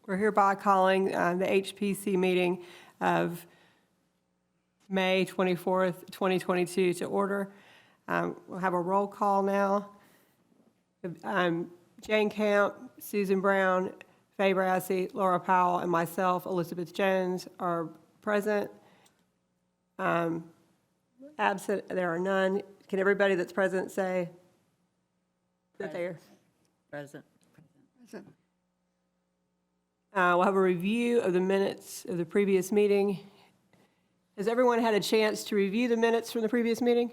We're hereby calling the HPC meeting of May 24th, 2022 to order. We'll have a roll call now. Jane Camp, Susan Brown, Faye Brassey, Laura Powell, and myself, Elizabeth Jones, are present. Absent, there are none. Can everybody that's present say that they're Present. present? We'll have a review of the minutes of the previous meeting. Has everyone had a chance to review the minutes from the previous meeting?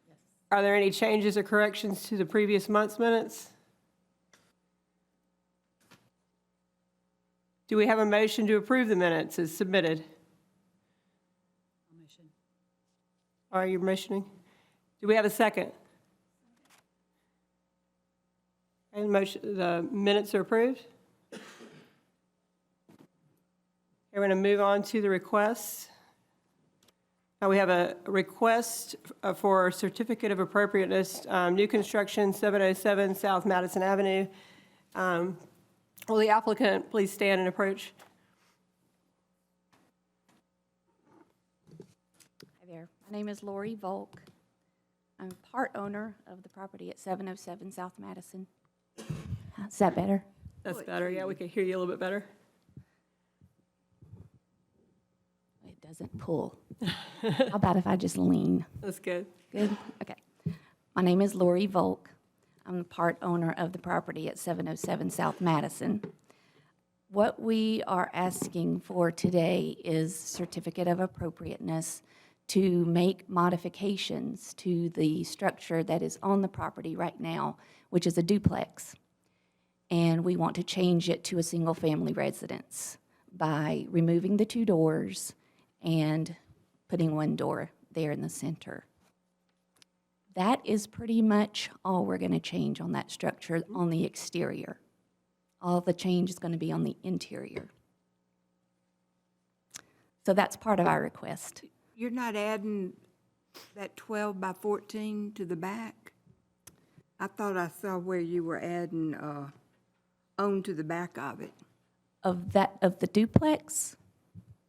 Yes. Are there any changes or corrections to the previous month's minutes? Do we have a motion to approve the minutes as submitted? Motion. Are you motioning? Do we have a second? And the minutes are approved. We're going to move on to the requests. Now we have a request for a certificate of appropriateness, new construction, 707 South Madison Avenue. Will the applicant please stand and approach? Hi there. My name is Lori Volk. I'm part owner of the property at 707 South Madison. Is that better? That's better. Yeah, we can hear you a little bit better. It doesn't pull. How about if I just lean? That's good. Good? Okay. My name is Lori Volk. I'm the part owner of the property at 707 South Madison. What we are asking for today is certificate of appropriateness to make modifications to the structure that is on the property right now, which is a duplex. And we want to change it to a single-family residence by removing the two doors and putting one door there in the center. That is pretty much all we're going to change on that structure on the exterior. All the change is going to be on the interior. So that's part of our request. You're not adding that 12 by 14 to the back? I thought I saw where you were adding on to the back of it. Of the duplex?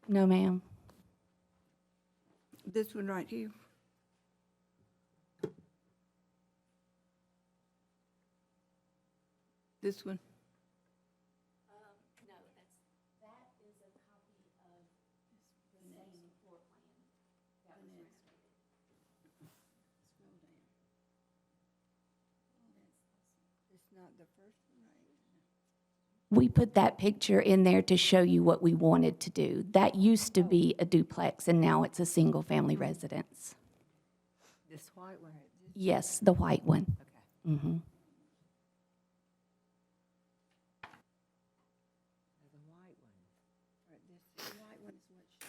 No, ma'am. This one right here. This one. No, that is a copy of the same floor plan that was restored. It's not the first one, right? We put that picture in there to show you what we wanted to do. That used to be a duplex, and now it's a single-family residence. This white one? Yes, the white one. Okay. Mm-hmm. The white one. The white one is what she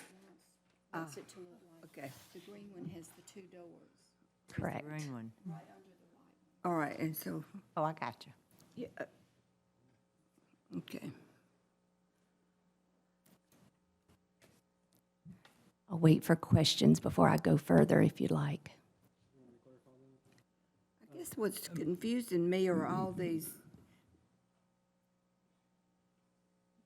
wants it to look like. Okay. The green one has the two doors. Correct. The green one. All right, and so, Oh, I got you. yeah. Okay. I'll wait for questions before I go further, if you'd like. I guess what's confusing me are all these,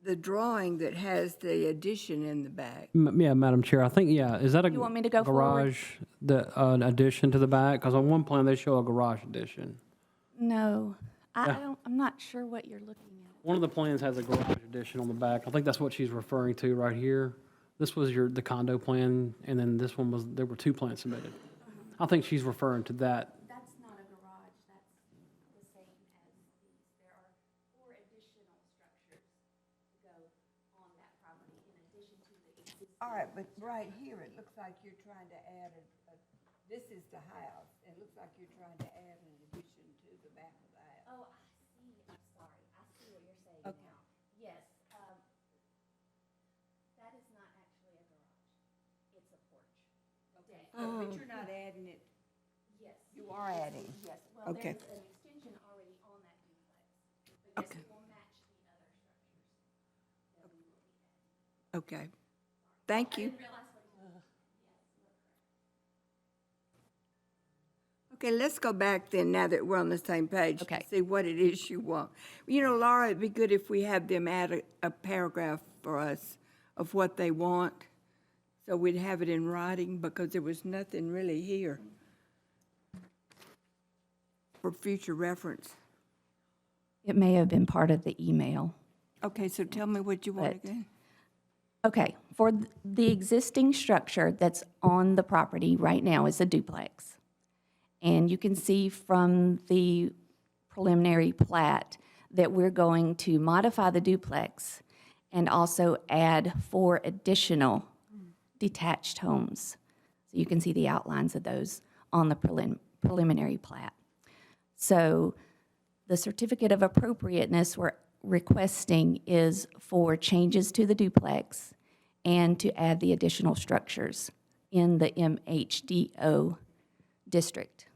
the drawing that has the addition in the back. Yeah, Madam Chair, I think, yeah, is that a You want me to go forward? garage, an addition to the back? Because on one plan, they show a garage addition. No, I Yeah. don't, I'm not sure what you're looking at. One of the plans has a garage addition on the back. I think that's what she's referring to right here. This was the condo plan, and then this one was, there were two plans submitted. I think she's referring to that. That's not a garage, that's the same as these. There are 4 additional structures to go on that property in addition to the existing. All right, but right here, it looks like you're trying to add this is the house. It looks like you're trying to add an addition to the back of the house. Oh, I see, I'm sorry, I see what you're saying Okay. now. Yes, that is not actually a garage, it's a porch. Okay. But you're not adding it, Yes. you are adding. Yes, well, Okay. there's an extension already on that duplex, but yes, Okay. it will match the other structures that we will be adding. Okay. Thank you. Realize what you Okay, let's go back then, now that we're on the same page. Okay. To see what it is you want. You know, Laura, it'd be good if we have them add a paragraph for us of what they want, so we'd have it in writing, because there was nothing really here for future reference. It may have been part of the email. Okay, so tell me what you want But- again. Okay, for the existing structure that's on the property right now is a duplex. And you can see from the preliminary plat that we're going to modify the duplex and also add 4 additional detached homes. So you can see the outlines of those on the preliminary plat. So the certificate of appropriateness we're requesting is for changes to the duplex and to add the additional structures in the MHDO district.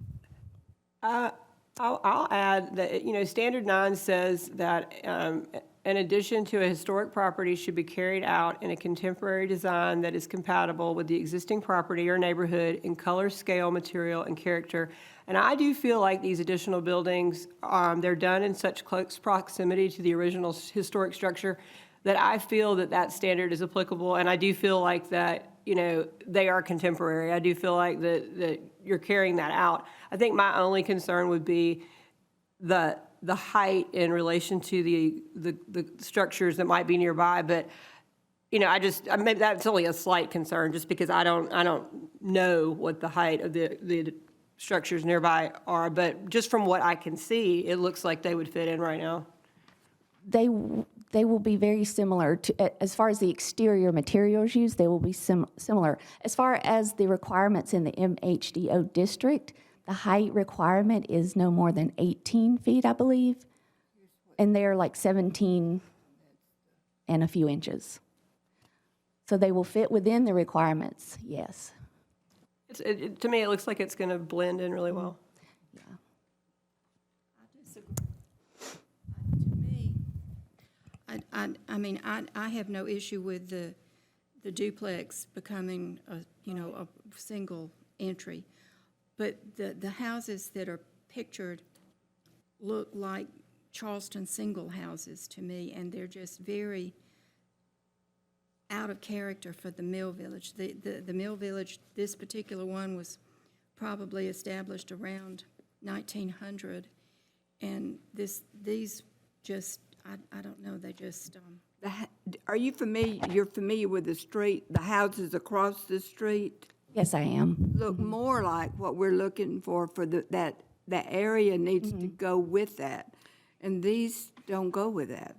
I'll add that, Standard 9 says that in addition to a historic property should be carried out in a contemporary design that is compatible with the existing property or neighborhood in color, scale, material, and character. And I do feel like these additional buildings, they're done in such close proximity to the original historic structure that I feel that that standard is applicable, and I do feel like that, they are contemporary. I do feel like that you're carrying that out. I think my only concern would be the height in relation to the structures that might be nearby, but, maybe that's only a slight concern, just because I don't know what the height of the structures nearby are, but just from what I can see, it looks like they would fit in right now. They will be very similar to, as far as the exterior materials used, they will be similar. As far as the requirements in the MHDO district, the height requirement is no more than 18 feet, I believe, and they're like 17 and a few inches. So they will fit within the requirements, yes. To me, it looks like it's going to blend in really well. To me, I have no issue with the duplex becoming a single entry. But the houses that are pictured look like Charleston single houses to me, and they're just very out of character for the Mill Village. The Mill Village, this particular one was probably established around 1900, and these just, I don't know, they just, Are you familiar, you're familiar with the street, the houses across the street? Yes, I am. Look more like what we're looking for that area needs to go with that. And these don't go with that.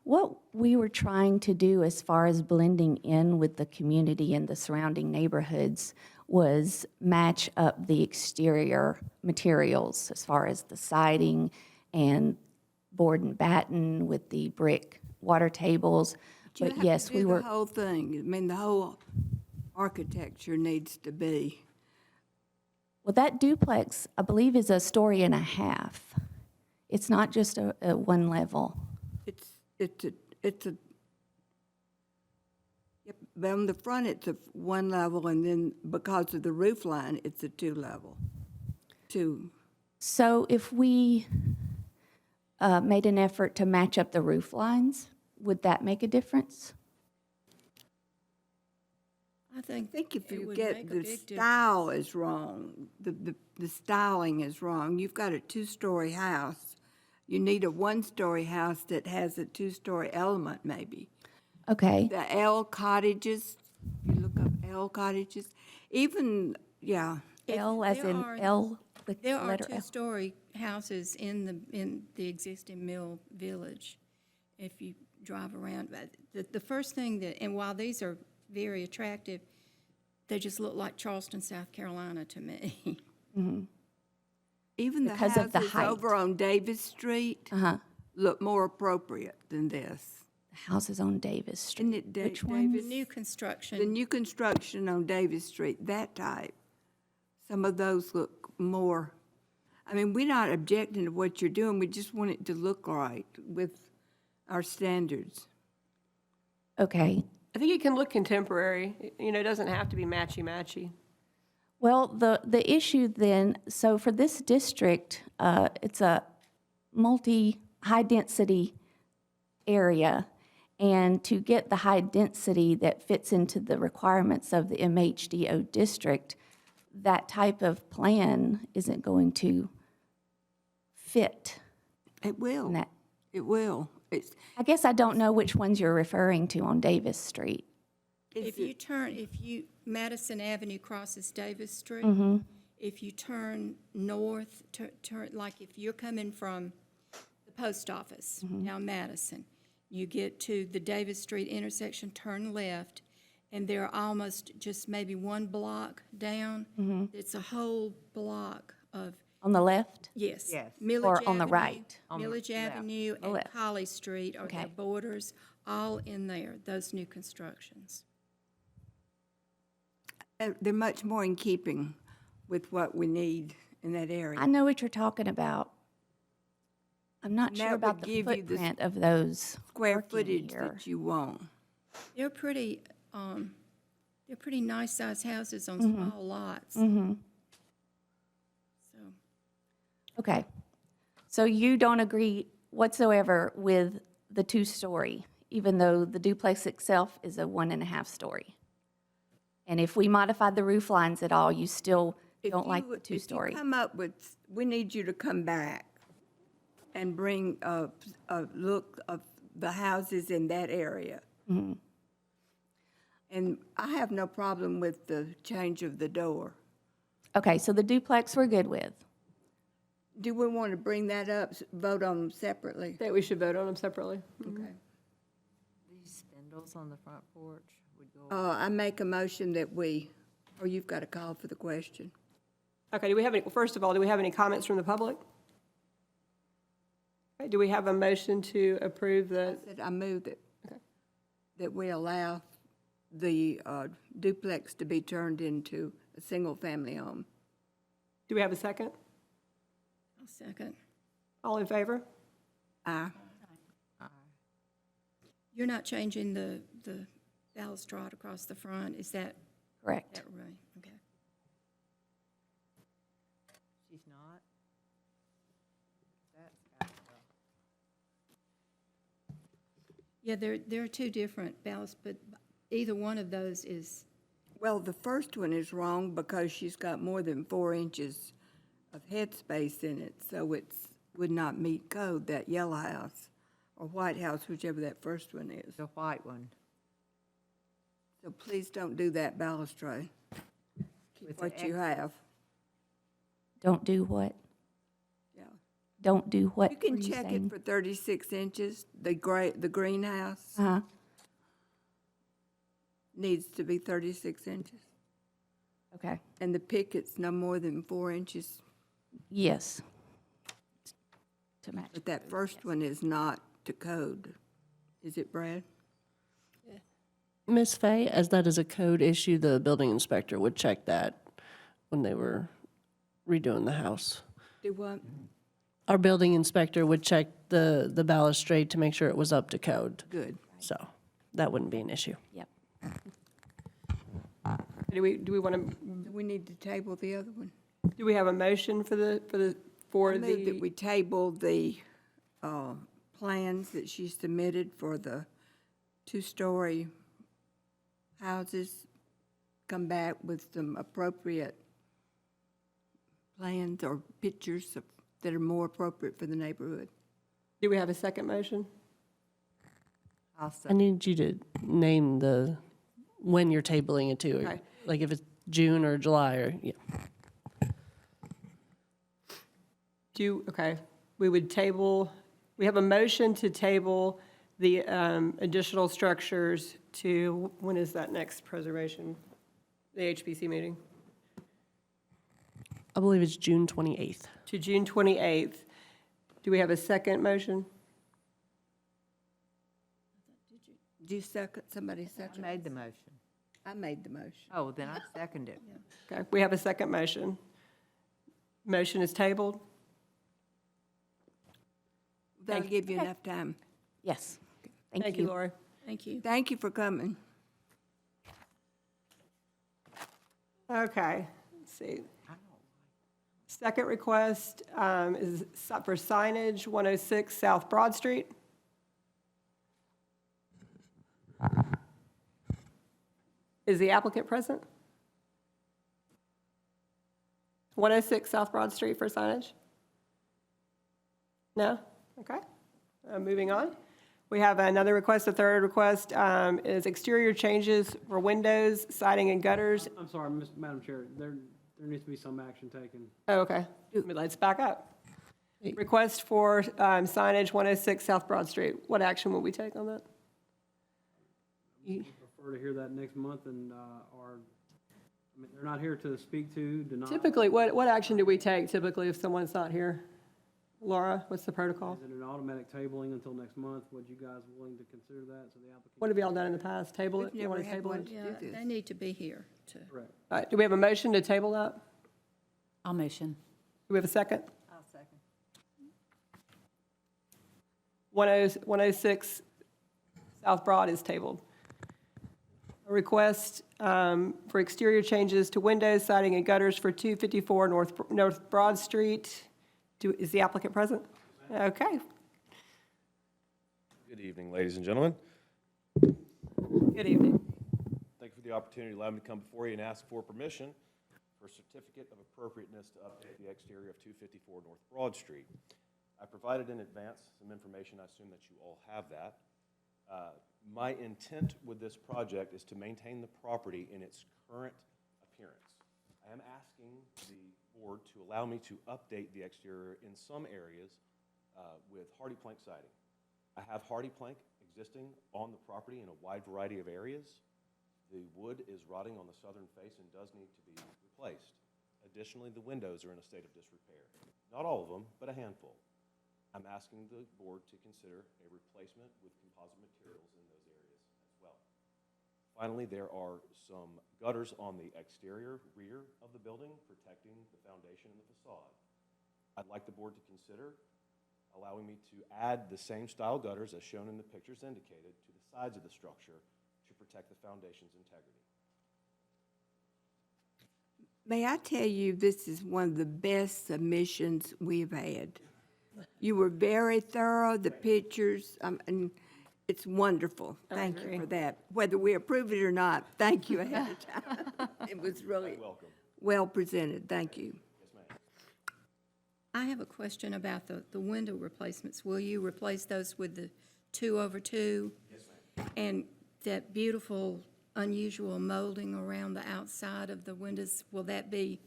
What we were trying to do as far as blending in with the community and the surrounding neighborhoods was match up the exterior materials as far as the siding and board and batten with the brick water tables. You But have yes, to do we were. the whole thing. I mean, the whole architecture needs to be. Well, that duplex, I believe, is a story and a half. It's not just a one level. It's a, yep, but on the front, it's a one level, and then because of the roof line, it's a 2 level. 2. So if we made an effort to match up the roof lines, would that make a difference? I think I think if it you would get make a the big style is wrong, the styling is wrong. You've got a 2-story house. You need a 1-story house that has a 2-story element, maybe. Okay. The L cottages, you look up L cottages, even, yeah. L as there in are- L, the There are letter L. 2-story houses in the existing Mill Village, if you drive around. But the first thing that, and while these are very attractive, they just look like Charleston, South Carolina to me. Even the Because of the houses height. over on Davis Street look more appropriate than this. The houses on Davis Street. Isn't it Which Davis? one? The new construction. The new construction on Davis Street, that type. Some of those look more, I mean, we're not objecting to what you're doing, we just want it to look right with our standards. Okay. I think it can look contemporary. It doesn't have to be matchy-matchy. Well, the issue then, so for this district, it's a high-density area. And to get the high density that fits into the requirements of the MHDO district, that type of plan isn't going to fit It in will. that. It will. I guess I don't know which ones you're referring to on Davis Street. Madison Avenue crosses Davis Street, Mm-hmm. if you turn north, like if you're coming from the post office Mm-hmm. down Madison, you get to the Davis Street intersection, turn left, and they're almost just maybe one block down. Mm-hmm. It's a whole block of, On the left? yes. Yes. Millage Or on the Avenue, right? On the Millage left. Avenue and left. Holly Street are Okay. their borders, all in there, those new constructions. They're much more in keeping with what we need in that area. I know what you're talking about. I'm not And sure that about would the give you the footprint of those Square working footage here. that you want. They're pretty nice sized houses on Mm-hmm. small lots. So, Okay. So you don't agree whatsoever with the two-story, even though the duplex itself is a 1.5-story? And if we modified the roof lines at all, you still don't like the If two-story? you come up with, we need you to come back and bring a look of the houses in that area. Mm-hmm. And I have no problem with the change of the door. Okay, so the duplex we're good with. Do we want to bring that up, vote on them separately? That we should vote on them separately. Okay. These spindles on the front porch would go. I make a motion that or you've got to call for the question. Okay, first of all, do we have any comments from the public? Okay, do we have a motion to approve the, I move that we allow the duplex to be turned into a single-family home. do we have a second? I'll second. All in favor? Aye. You're not changing the balustrade across the front, is that Correct. right? Okay. She's not? That's got to Yeah, there are two different balustrades, but either one of those is, Well, the first one is wrong because she's got more than 4 inches of headspace in it, so would not meet code, that yellow house or white house, whichever that first one is. the white one. So please don't do that balustrade. Keep With what the you have. Don't do what? Yeah. Don't do what? You can were check it saying? for 36 inches. The greenhouse Uh-huh. needs to be 36 inches. Okay. And the picket's no more than 4 inches. Yes. To match. But that first one is not to code. Is it, Brad? Ms. Fay, as that is a code issue, the building inspector would check that when they were redoing the house. Do what? Our building inspector would check the balustrade to make sure it was up to code. Good. So that wouldn't be an issue. Yep. Do we want to, Do we need to table the other one? do we have a motion for I move that we the, table the plans that she submitted for the two-story houses, come back with some appropriate plans or pictures that are more appropriate for the neighborhood. do we have a second motion? I'll I second. need you to name when you're tabling it to. Okay. Like if it's June or July or, yeah. Okay, we would table, we have a motion to table the additional structures to, when is that next preservation? The HPC meeting? I believe it's June 28th. To June 28th. Do we have a second motion? Did you second, somebody I second? made the motion. I made the motion. Oh, then I second it. Okay, we have a second motion. Motion is tabled. That'll give you enough time. Yes. Thank you, Lori. thank you. Thank you for coming. Okay, see. Second request is for signage, 106 South Broad Street. Is the applicant present? 106 South Broad Street for signage? No? Okay. Moving on. We have another request. The third request is exterior changes for windows, siding, and gutters. I'm sorry, Madam Chair, there needs to be some action taken. Oh, okay. Let's back up. Request for signage, 106 South Broad Street. What action will we take on that? I prefer to hear that next month and, they're not here to speak to, deny. Typically, what action do we take typically if someone's not here? Laura, what's the protocol? Is it an automatic tabling until next month? Would you guys willing to consider that, so the applicant? What have y'all done in the past? Table it? We've You want never to had table one it? to Yeah, do this. they need to be here to. Correct. All right, do we have a motion to table that? Do I'll motion. we have a second? I'll second. 106 South Broad is tabled. A request for exterior changes to windows, siding, and gutters for 254 North Broad Street. Is the applicant present? Okay, Good evening, ladies and gentlemen. good evening. Thank you for the opportunity to allow me to come before you and ask for permission for a certificate of appropriateness to update the exterior of 254 North Broad Street. I provided in advance some information. I assume that you all have that. My intent with this project is to maintain the property in its current appearance. I am asking the board to allow me to update the exterior in some areas with hardy plank siding. I have hardy plank existing on the property in a wide variety of areas. The wood is rotting on the southern face and does need to be replaced. Additionally, the windows are in a state of disrepair. Not all of them, but a handful. I'm asking the board to consider a replacement with composite materials in those areas as well. Finally, there are some gutters on the exterior rear of the building protecting the foundation and the facade. I'd like the board to consider allowing me to add the same style gutters as shown in the pictures indicated to the sides of the structure to protect the foundation's integrity. May I tell you, this is one of the best submissions we've had. You were very thorough, the pictures, and it's wonderful. Thank you for that. Whether we approve it or not, thank you ahead of time. It was really Welcome. well presented. Thank you. Yes, ma'am. I have a question about the window replacements. Will you replace those with the 2/2? Yes, ma'am. And that beautiful, unusual molding around the outside of the windows, will that be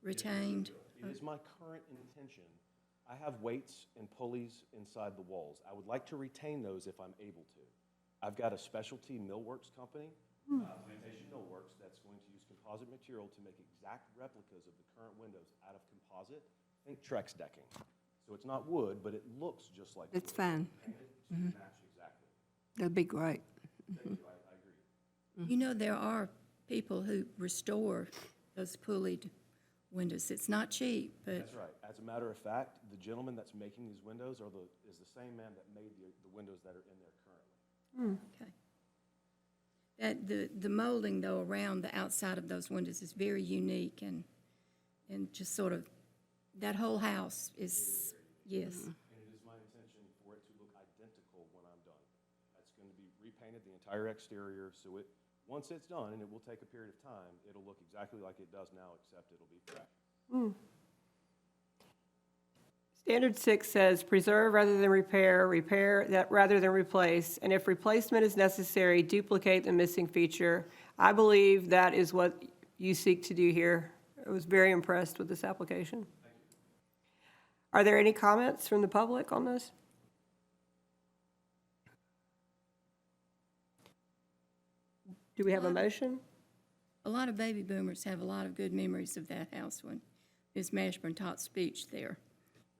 retained? It is my current intention. I have weights and pulleys inside the walls. I would like to retain those if I'm able to. I've got a specialty millworks company, Plantation Millworks, that's going to use composite material to make exact replicas of the current windows out of composite. Think Trex decking. So it's not wood, but it looks just like That's wood. fine. To match exactly. That'd be great. Thank you, I agree. You know, there are people who restore those pulleyed windows. It's not cheap, but That's right. As a matter of fact, the gentleman that's making these windows is the same man that made the windows that are in there currently. okay. The molding, though, around the outside of those windows is very unique and just sort of, that whole house is, yes. And it is my intention for it to look identical when I'm done. That's going to be repainted, the entire exterior, so once it's done, and it will take a period of time, it'll look exactly like it does now, except it'll be fresh. Standard 6 says preserve rather than repair, repair that rather than replace, and if replacement is necessary, duplicate the missing feature. I believe that is what you seek to do here. I was very impressed with this application. Are there any comments from the public on this? Do we have a motion? A lot of baby boomers have a lot of good memories of that house when Ms. Mashburn taught speech there.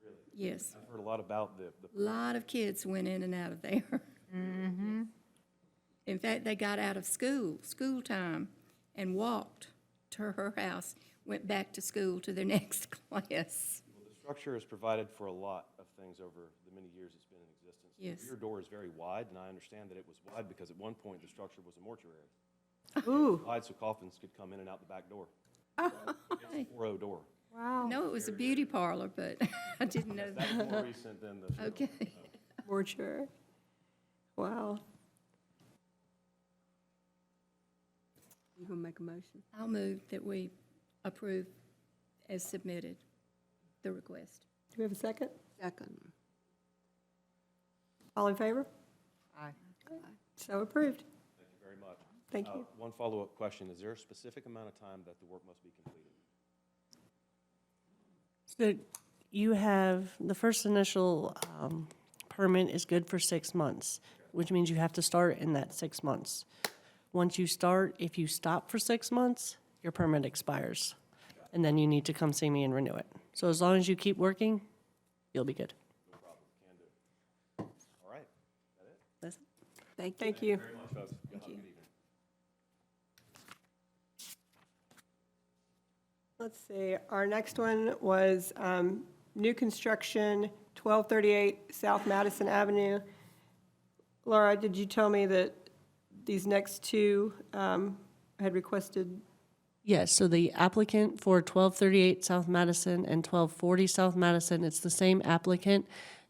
Really? Yes. I've heard a lot about the A lot of kids went in and out of there. In fact, they got out of school time, and walked to her house, went back to school to their next class. Well, the structure has provided for a lot of things over the many years it's been in existence. Yes. The rear door is very wide, and I understand that it was wide because at one point the structure was a mortuary. Ooh, Wide so coffins could come in and out the back door. It's a 4.0 door. I know it was a beauty parlor, but I didn't know that. That's more recent than the film. Okay. More sure. Wow. You gonna make a motion? I'll move that we approve as submitted the request. Do we have a second? Second. All in favor? Aye. So approved. Thank you very much. Thank you. One follow-up question. Is there a specific amount of time that the work must be completed? So you have, the first initial permit is good for 6 months, which means you have to start in that 6 months. Once you start, if you stop for 6 months, your permit expires. And then you need to come see me and renew it. So as long as you keep working, you'll be good. No problem. Can do. All right. That it? That's it. Thank you. Thank you. Very much, folks. Y'all have a good evening. Let's see, our next one was new construction, 1238 South Madison Avenue. Laura, did you tell me that these next two had requested? Yes, so the applicant for 1238 South Madison and 1240 South Madison, it's the same applicant.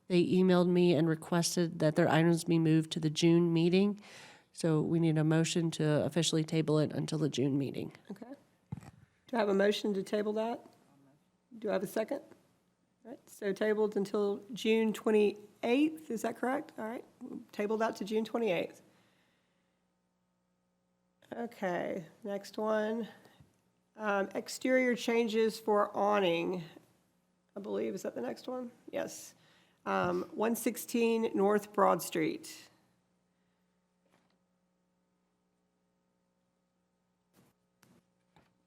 They emailed me and requested that their items be moved to the June meeting. So we need a motion to officially table it until the June meeting. Okay. Do I have a motion to table that? Do I have a second? All right, so tabled until June 28th, is that correct? All right, we'll table that to June 28th. Okay, next one. Exterior changes for awning, I believe, is that the next one? Yes. 116 North Broad Street.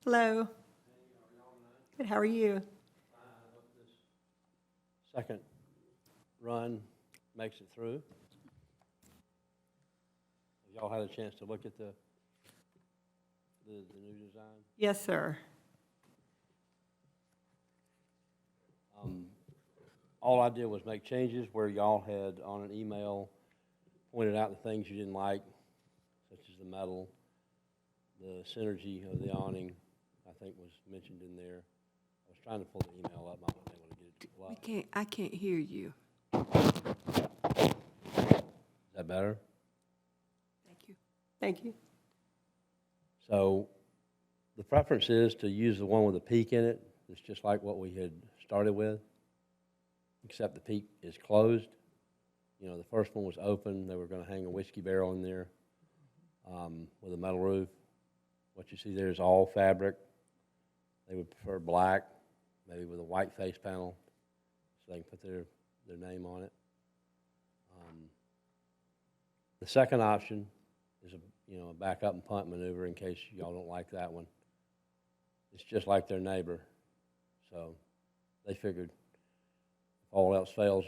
Hello. Good, how are you? Second run makes it through. Have y'all had a chance to look at the new design? Yes, sir. All I did was make changes where y'all had on an email pointed out the things you didn't like, such as the metal, the synergy of the awning, I think was mentioned in there. I was trying to pull the email up, I wasn't able to get it to pull up. I can't hear you. Is that better? Thank you. Thank you. So the preference is to use the one with a peak in it. It's just like what we had started with, except the peak is closed. You know, the first one was open. They were going to hang a whiskey barrel in there with a metal roof. What you see there is all fabric. They would prefer black, maybe with a white face panel, so they can put their name on it. The second option is a back up and punt maneuver in case y'all don't like that one. It's just like their neighbor, so they figured if all else fails,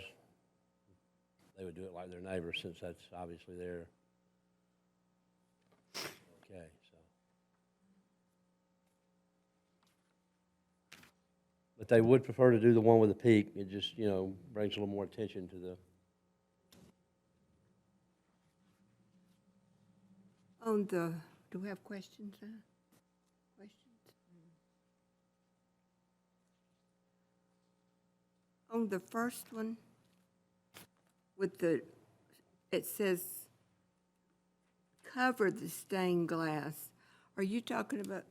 they would do it like their neighbor since that's obviously their. Okay, so. But they would prefer to do the one with the peak. It just, brings a little more attention to the. Do we have questions? Questions? On the first one, with it says cover the stained glass. Are you talking about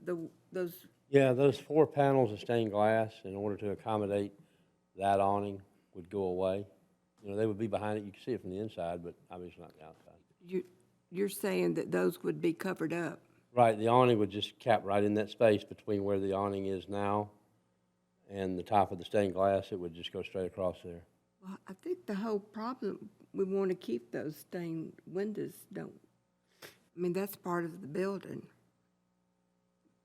those? Yeah, those 4 panels of stained glass, in order to accommodate that awning, would go away. They would be behind it. You can see it from the inside, but obviously not the outside. You're saying that those would be covered up? Right, the awning would just cap right in that space between where the awning is now and the top of the stained glass. It would just go straight across there. Well, I think the whole problem, we want to keep those stained windows, that's part of the building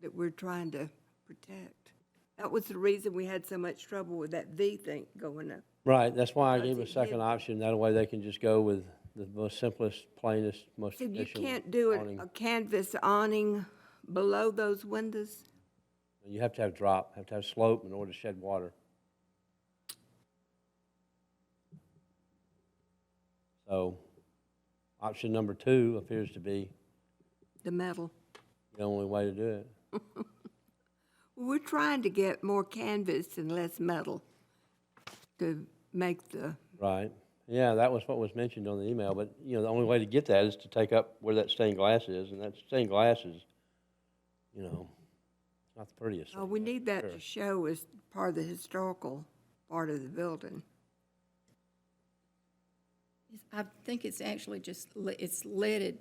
that we're trying to protect. That was the reason we had so much trouble with that V thing going up. Right, that's why I Because gave a it second did- option. That way they can just go with the most simplest, plainest, most So you traditional can't do awning. a canvas awning below those windows? You have to have drop, have to have slope in order to shed water. So, option number 2 appears to be The metal? the only way to do it. Well, We're trying to get more canvas and less metal to make the, Right. Yeah, that was what was mentioned on the email, but, you know, the only way to get that is to take up where that stained glass is, and that stained glass is, you know, not the prettiest thing. we that's need for that sure. to show as part of the historical part of the building. I think it's actually just, it's leaded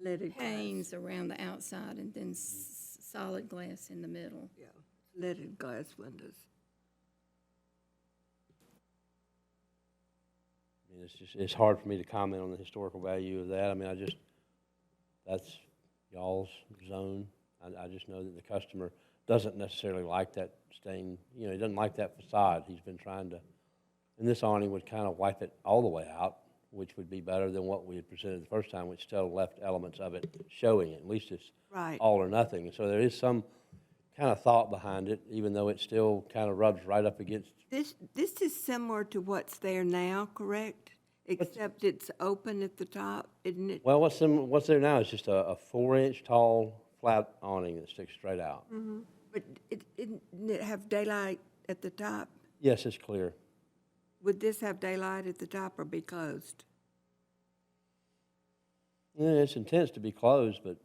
Leaded glass. panes around the outside and then solid glass in the middle. Yeah, leaded glass windows. I mean, it's hard for me to comment on the historical value of that. I mean, that's y'all's zone. I just know that the customer doesn't necessarily like that stain, you know, he doesn't like that facade. He's been trying to, and this awning would kind of wipe it all the way out, which would be better than what we had presented the first time, which still left elements of it showing it. At least it's Right. all or nothing. So there is some kind of thought behind it, even though it still kind of rubs right up against. This is similar to what's there now, correct? Except it's open at the top, isn't it? Well, what's there now is just a 4-inch tall flat awning that sticks straight out. But didn't it have daylight at the top? Yes, it's clear. Would this have daylight at the top or be closed? Yeah, it's intends to be closed, but,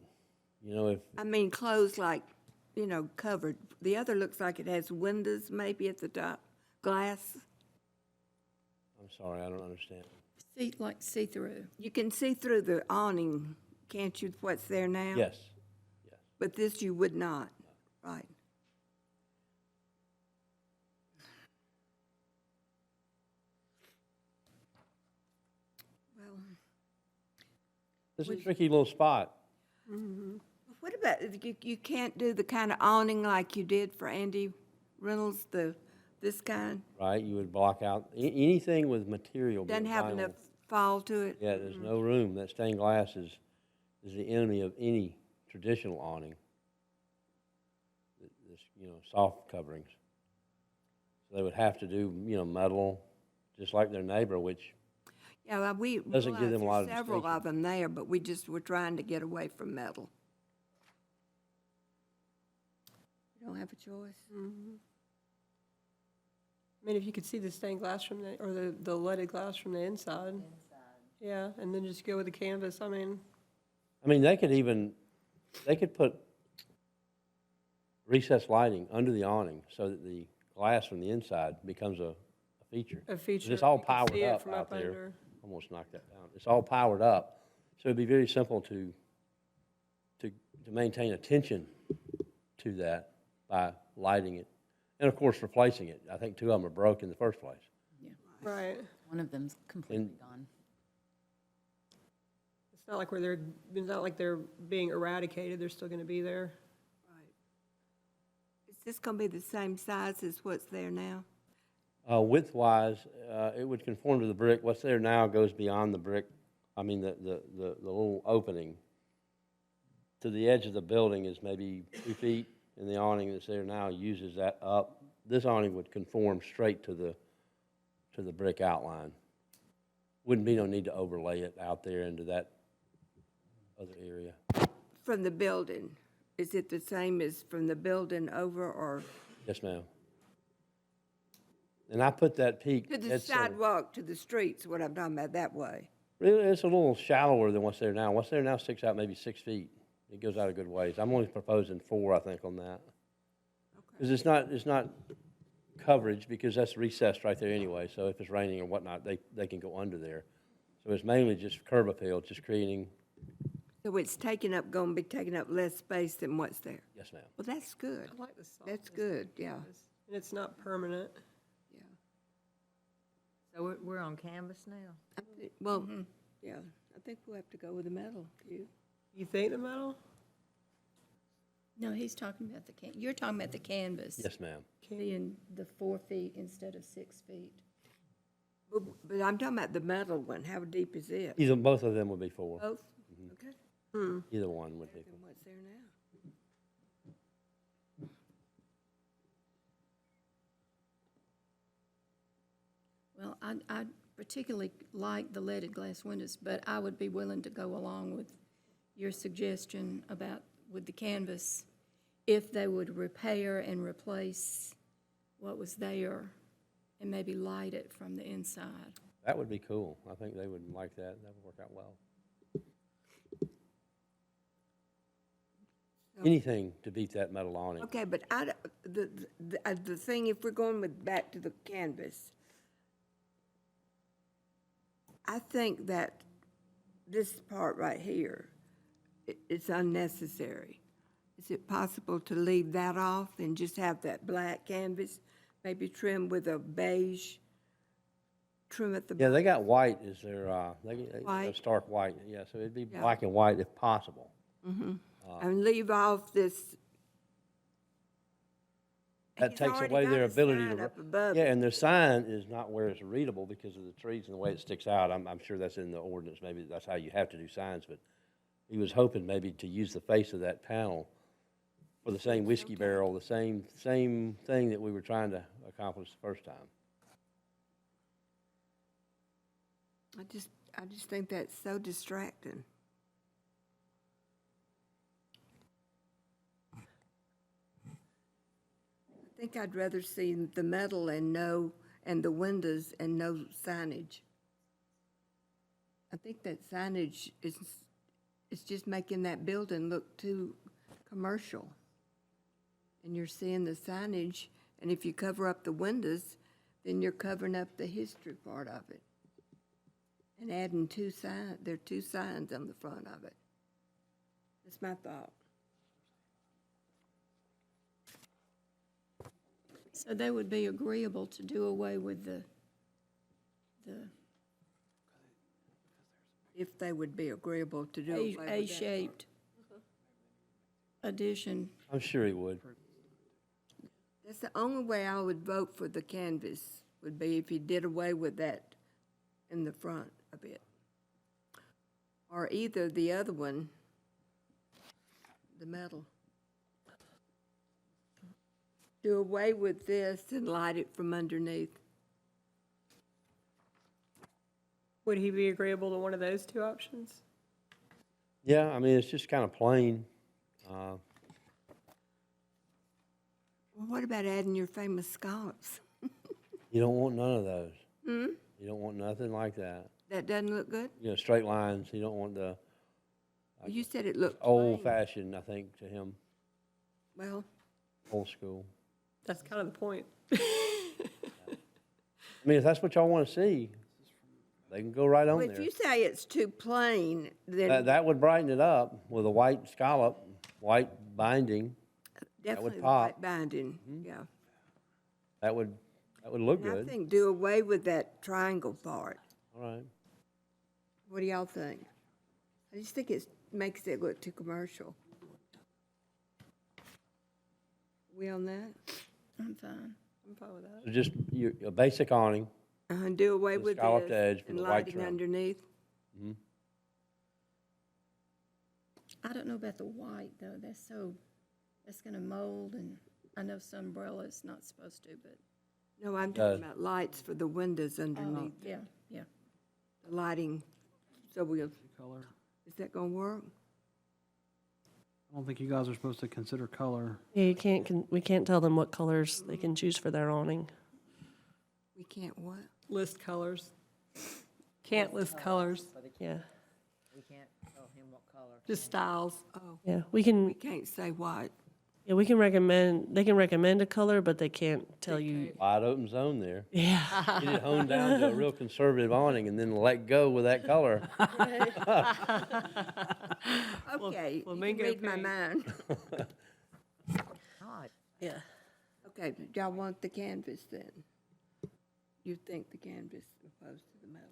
you know, if, I mean, closed like, you know, covered. The other looks like it has windows maybe at the top, glass. I'm sorry, I don't understand. Like see-through. You can see through the awning, can't you, what's there now? Yes, yes. But this you would not, right? Well, This is a tricky little spot. what about, you can't do the kind of awning like you did for Andy Reynolds, this kind? Right, you would block out anything with material. Doesn't being have vinyl. enough fall to it? Yeah, there's no room. That stained glass is the enemy of any traditional awning. This, you know, soft coverings. So they would have to do, you know, metal, just like their neighbor, which, Yeah, well, we Doesn't give realize them a lot there's of several of distinction. them there, but we're trying to get away from metal. You don't have a choice. I mean, if you could see the stained glass from the, or the leaded glass from the inside. Yeah, and then just go with the canvas, I mean, they could put recessed lighting under the awning so that the glass from the inside becomes a feature. a feature. It's all you can powered see it up from out there. under. Almost knocked that down. It's all powered up, so it'd be very simple to maintain attention to that by lighting it, and of course replacing it. I think 2 of them are broke in the first place. Right. One of them's completely gone. It's not like it's not like they're being eradicated, they're still gonna be there. Is this gonna be the same size as what's there now? Width-wise, it would conform to the brick. What's there now goes beyond the brick, the little opening. To the edge of the building is maybe 2 feet, and the awning that's there now uses that up. This awning would conform straight to the brick outline. Wouldn't be no need to overlay it out there into that other area. From the building, is it the same as from the building over or Yes, ma'am. And I put that peak. to the dead center. sidewalk, to the streets, what I'm talking about, that way? Really, it's a little shallower than what's there now. What's there now sticks out maybe 6 feet. It goes out a good ways. I'm only proposing 4, I think, on that. Because it's not coverage, because that's recessed right there anyway, so if it's raining or whatnot, they can go under there. So it's mainly just curb appeal, just creating, So it's gonna be taking up less space than what's there? yes, ma'am. Well, that's good. I like the That's softness good, yeah, And it's not permanent. yeah. So we're on canvas now? Well, yeah, I think we'll have to go with the metal, too. You think the metal? No, he's talking about you're talking about the canvas. Yes, ma'am. Being the 4 feet instead of 6 feet. But I'm talking about the metal one, how deep is it? Both of them would be 4. Both? Okay. Either one would be 4. And what's there now? Well, I particularly like the leaded glass windows, but I would be willing to go along with your suggestion with the canvas if they would repair and replace what was there and maybe light it from the inside. That would be cool. I think they would like that. That would work out well. Anything to beat that metal awning. Okay, but the thing, if we're going with, back to the canvas, I think that this part right here, it's unnecessary. Is it possible to leave that off and just have that black canvas, maybe trim with a beige trim at the Yeah, bottom? they got white as their, White? stark white, yeah, so it'd be Yeah. black and white if possible. And leave off this. That He's takes already away got their a ability sign to, up above yeah, it. and their sign is not where it's readable because of the trees and the way it sticks out. I'm sure that's in the ordinance, maybe that's how you have to do signs, but he was hoping maybe to use the face of that panel for the same whiskey barrel, the same thing that we were trying to accomplish the first time. I just think that's so distracting. I think I'd rather see the metal and the windows and no signage. I think that signage is just making that building look too commercial. And you're seeing the signage, and if you cover up the windows, then you're covering up the history part of it. And adding there are two signs on the front of it. That's my thought. So they would be agreeable to do away with the If they would be agreeable to do away with that. A-shaped addition. I'm sure he would. That's the only way I would vote for the canvas, would be if you did away with that in the front of it. Or either the other one, the metal. Do away with this and light it from underneath. Would he be agreeable to one of those two options? Yeah, I mean, it's just kind of plain. Well, what about adding your famous scallops? You don't want none of those. You don't want nothing like that. That doesn't look good? You know, straight lines, you don't want the You said it looked plain. old-fashioned, I think, to him, Well, old school. That's kind of the point. I mean, if that's what y'all want to see, they can go right on if there. you say it's too plain, then That would brighten it up with a white scallop, white binding. definitely the pop. white binding, yeah. That would look And I good. think do away with that triangle part. All right. What do y'all think? I just think it makes it look too commercial. We on that? I'm fine. I'm fine with that. So just a basic awning. Do away The with scalloped this edge with and the white lighting trim. underneath. I don't know about the white, though. That's gonna mold, and I know sunbrella is not supposed to, but, No, I'm talking about lights for the windows underneath, yeah, yeah. the lighting. So Color. is that gonna work? I don't think you guys are supposed to consider color. Yeah, we can't tell them what colors they can choose for their awning. We can't what? List colors. Can't list colors, Yeah, We can't tell him what color. just styles. Oh, yeah, we can't say what. we can recommend, they can recommend a color, but they can't tell you, Wide open zone there. yeah. Get it honed down to a real conservative awning and then let go with that color. Okay, you can flamingo read my pink. mind. God, Yeah. Okay, y'all want the canvas then? You think the canvas opposed to the metal?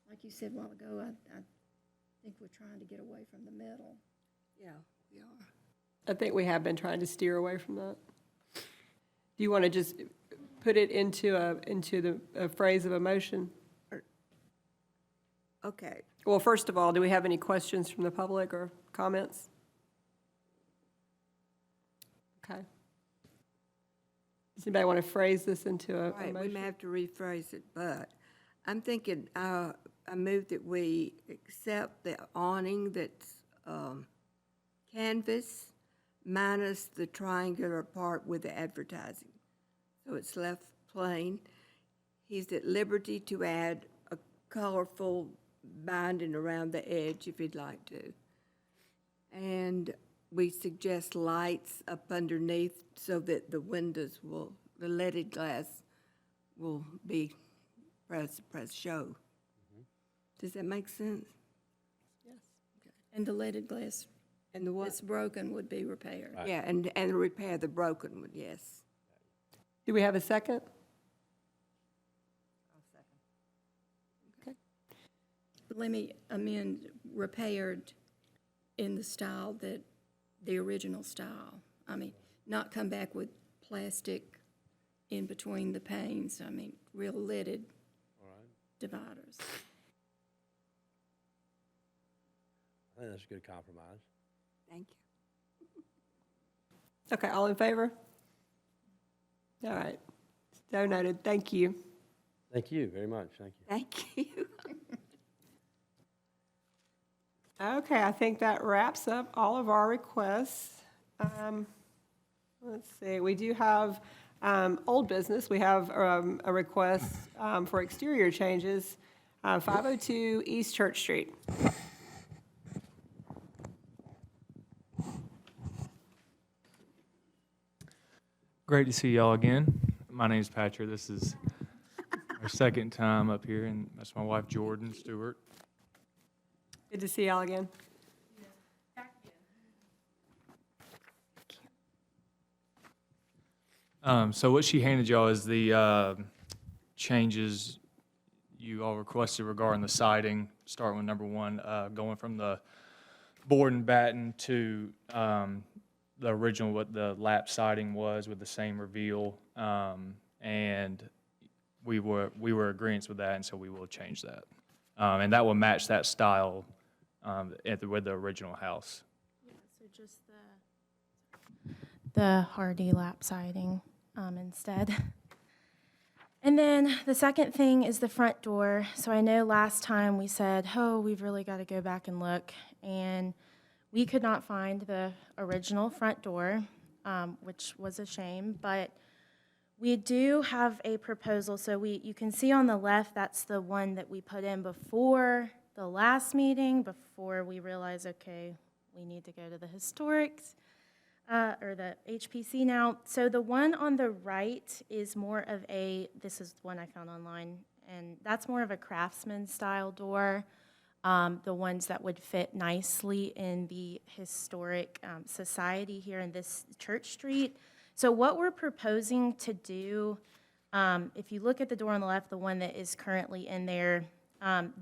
Like you said a while ago, I think we're trying to get away from the metal. Yeah, we are. I think we have been trying to steer away from that. Do you want to just put it into a phrase of a motion? Okay, Well, first of all, do we have any questions from the public or comments? Okay. Does anybody want to phrase this into a right, we may motion? have to rephrase it, but I'm thinking, I move that we accept the awning that's canvas minus the triangular part with the advertising. So it's left plain. He's at liberty to add a colorful binding around the edge if he'd like to. And we suggest lights up underneath so that the windows will, the leaded glass will be press show. Does that make sense? And the leaded glass And the what? that's broken would be repaired. Yeah, and repair the broken one, yes. Do we have a second? Let me amend repaired in the style that, the original style. I mean, not come back with plastic in between the panes. I mean, real leaded dividers. I think that's a good compromise. Thank you. Okay, all in favor? All right. So noted. Thank you. Thank you very much, thank you. Thank you. Okay, I think that wraps up all of our requests. Let's see, we do have old business. We have a request for exterior changes, 502 East Church Street. Great to see y'all again. My name's Patrick. This is our second time up here, and that's my wife, Jordan Stewart. Good to see y'all again. So what she handed y'all is the changes you all requested regarding the siding, starting with number one, going from the board and batten to the original, what the lap siding was with the same reveal, and we were agreeing with that, and so we will change that, and that will match that style with the original house. Yeah, so just the hardy lap siding instead. And then the second thing is the front door. So I know last time we said, oh, we've really got to go back and look, and we could not find the original front door, which was a shame, but we do have a proposal. So you can see on the left, that's the one that we put in before the last meeting, before we realized, okay, we need to go to the historics, or the HPC now. So the one on the right is more of this is one I found online, and that's more of a craftsman style door. The ones that would fit nicely in the historic society here in this Church Street. So what we're proposing to do, if you look at the door on the left, the one that is currently in there, and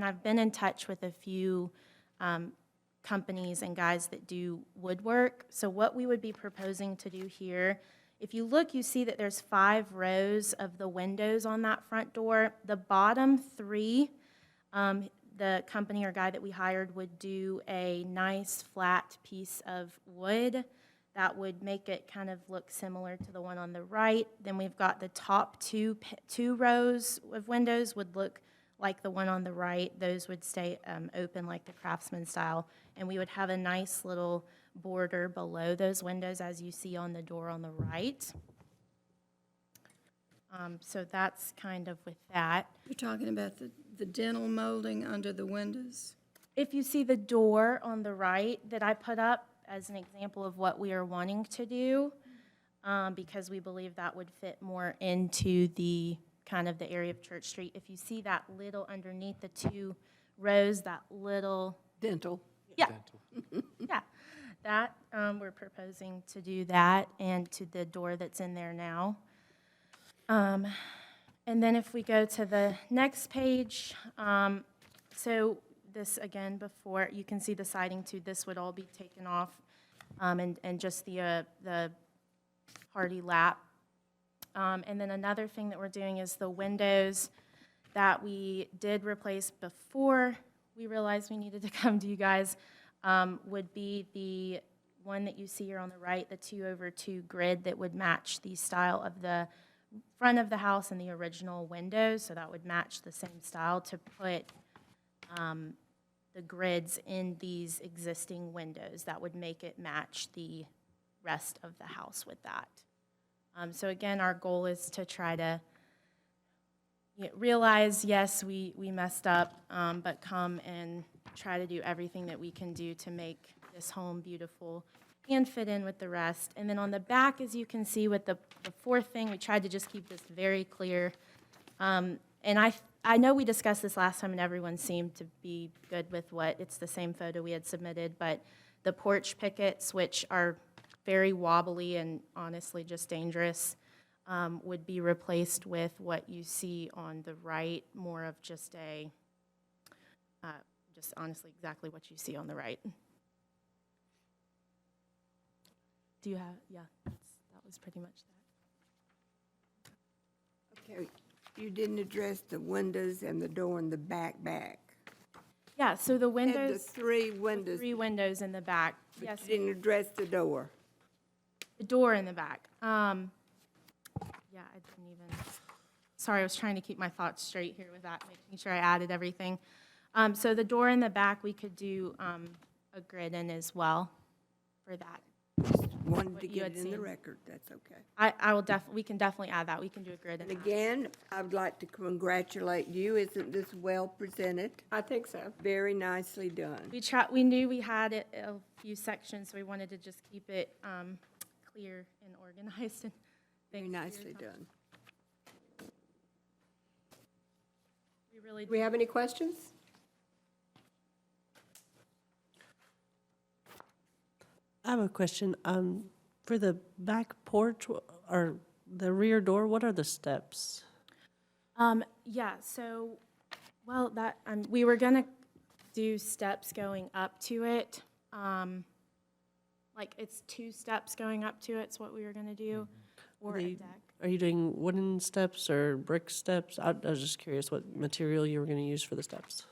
I've been in touch with a few companies and guys that do woodwork. So what we would be proposing to do here, if you look, you see that there's 5 rows of the windows on that front door. The bottom 3, the company or guy that we hired would do a nice flat piece of wood that would make it kind of look similar to the one on the right. Then we've got the top two rows of windows would look like the one on the right. Those would stay open like the craftsman style. And we would have a nice little border below those windows as you see on the door on the right. So that's kind of with that. You're talking about the dental molding under the windows? If you see the door on the right that I put up as an example of what we are wanting to do, because we believe that would fit more into the kind of the area of Church Street. If you see that little underneath the 2 rows, that little, Dental. yeah, yeah, that, we're proposing to do that and to the door that's in there now. And then if we go to the next page, so this again before, you can see the siding too, this would all be taken off, and just the hardy lap. And then another thing that we're doing is the windows that we did replace before we realized we needed to come to you guys, would be the one that you see here on the right, the 2/2 grid that would match the style of the front of the house and the original windows, so that would match the same style to put the grids in these existing windows that would make it match the rest of the house with that. So again, our goal is to try to realize, yes, we messed up, but come and try to do everything that we can do to make this home beautiful and fit in with the rest. And then on the back, as you can see with the fourth thing, we tried to just keep this very clear. And I know we discussed this last time and everyone seemed to be good with it's the same photo we had submitted, but the porch pickets, which are very wobbly and honestly just dangerous, would be replaced with what you see on the right, more of just just honestly exactly what you see on the right. Do you have, yeah, that was pretty much that. Okay, you didn't address the windows and the door in the back. Yeah, so the Had windows, the three windows, three windows in the back. Yes, but you didn't address the door. the door in the back. Yeah, I didn't even, sorry, I was trying to keep my thoughts straight here with that, making sure I added everything. So the door in the back, we could do a grid in as well for that. Wanted What to you get had it in the seen. record, that's okay. I will we can definitely add that. We can do a grid in And that. again, I would like to congratulate you. Isn't this well presented? I think so. Very nicely done. We knew we had a few sections, so we wanted to just keep it clear and organized. And Very thanks for your nicely time. done. We really Do we have any questions? I have a question. For the back porch or the rear door, what are the steps? Yeah, so, well, that, we were gonna do steps going up to it. Like, it's 2 steps going up to it's what we were gonna do, or a They- deck. Are you doing wooden steps or brick steps? I was just curious what material you were going to use for the steps.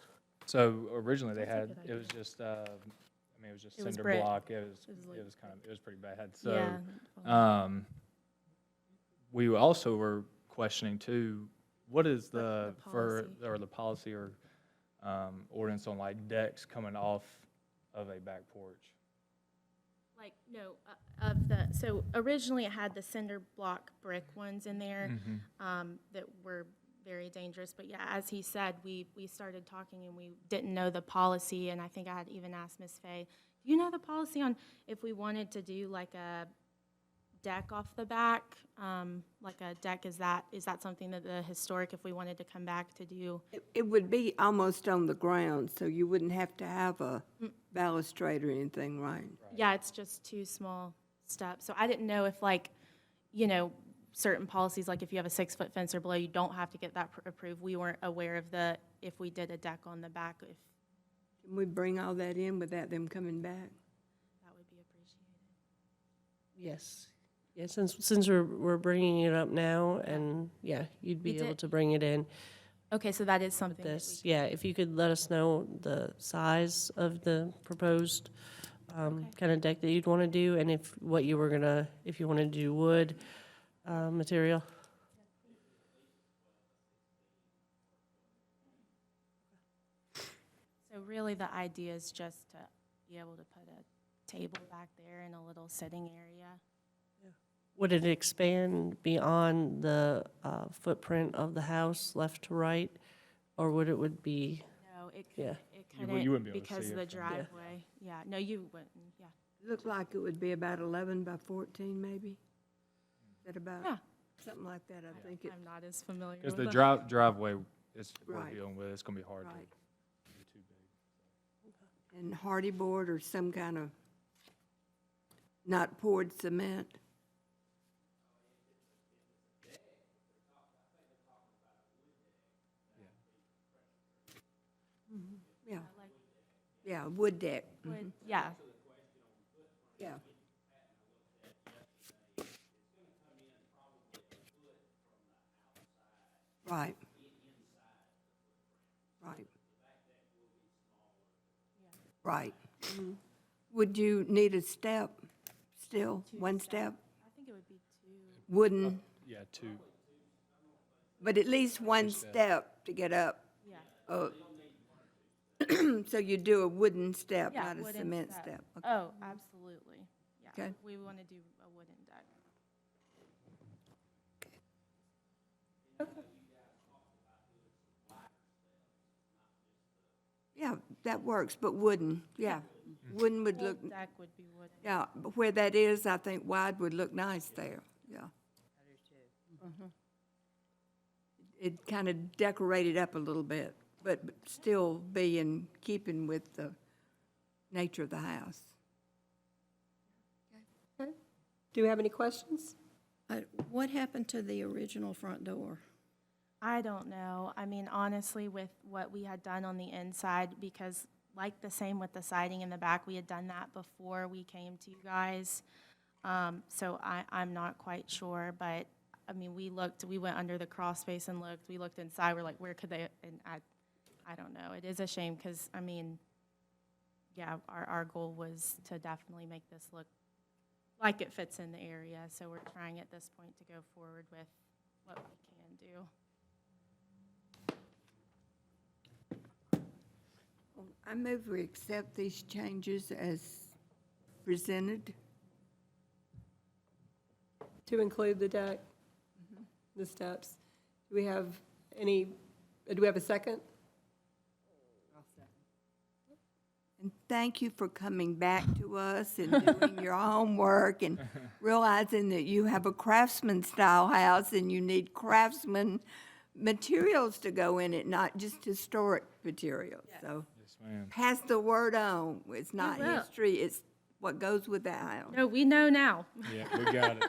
So originally they That's a had, good it idea. was just, it was just It was cinder brick. block. It was like- It was kind of, it was pretty bad. So, Yeah. we also were questioning too, what is The policy. the policy or, ordinance on like decks coming off of a back porch? Like, no, so originally it had the cinder block brick ones in there, that were very dangerous, but yeah, as he said, we started talking and we didn't know the policy, and I think I had even asked Ms. Fay, do you know the policy on if we wanted to do like a deck off the back? Like a deck, is that something that the historic, if we wanted to come back to do? It would be almost on the ground, so you wouldn't have to have a balustrade or anything, right? Yeah, it's just 2 small steps. So I didn't know if certain policies, like if you have a 6-foot fence or below, you don't have to get that approved. We weren't aware of if we did a deck on the back, if Can we bring all that in without them coming back? that would be appreciated. Yes. Yeah, since we're bringing it up now, and yeah, you'd be We able did- to bring it in. Okay, so that is something that This, yeah, if you could let us know the size of the proposed kind of deck that you'd want to do, and if you want to do wood material. So really, the idea is just to be able to put a table back there and a little sitting area. Would it expand beyond the footprint of the house, left to right, or would be? No, it Yeah. You wouldn't be able to because see of it the from- driveway. Yeah, no, you wouldn't, yeah. Looked like it would be about 11 by 14, maybe? Is that about? Yeah. Something like that, I think it, I'm not as familiar Because with the that. driveway is, we're Right. dealing with, it's gonna be hard to right. do too big. And hardy board or some kind of not poured cement. Yeah, yeah, wood deck, Would- Yeah, yeah. Right. Right. Right. Would you need a step still, one step, I think it would be 2. wooden, Yeah, two. but at least one step to get up? Yeah. So you do a wooden step, Yeah, not a wooden cement step? Okay. Oh, absolutely. Yeah, Okay. we want to do a wooden deck. Yeah, that works, but wooden, yeah. Wooden would Whole look, deck would be wooden. yeah, but where that is, I think wide would look nice there, yeah. It kind of decorated up a little bit, but still be in keeping with the nature of the house. Do we have any questions? What happened to the original front door? I don't know. I mean, honestly, with what we had done on the inside, because like the same with the siding in the back, we had done that before we came to you guys. So I'm not quite sure, but I mean, we went under the crawl space and looked. We looked inside. We're like, where could they? And I don't know. It is a shame because I mean, yeah, our goal was to definitely make this look like it fits in the area. So we're trying at this point to go forward with what we can do. I move we accept these changes as presented. To include the deck, the steps. Do we have a second? And thank you for coming back to us and doing your homework and realizing that you have a craftsman-style house and you need craftsman materials to go in it, not just historic materials. So Yes, ma'am. pass the word on. It's not will. history, it's what goes with that house. No, we know now. Yeah, we got it.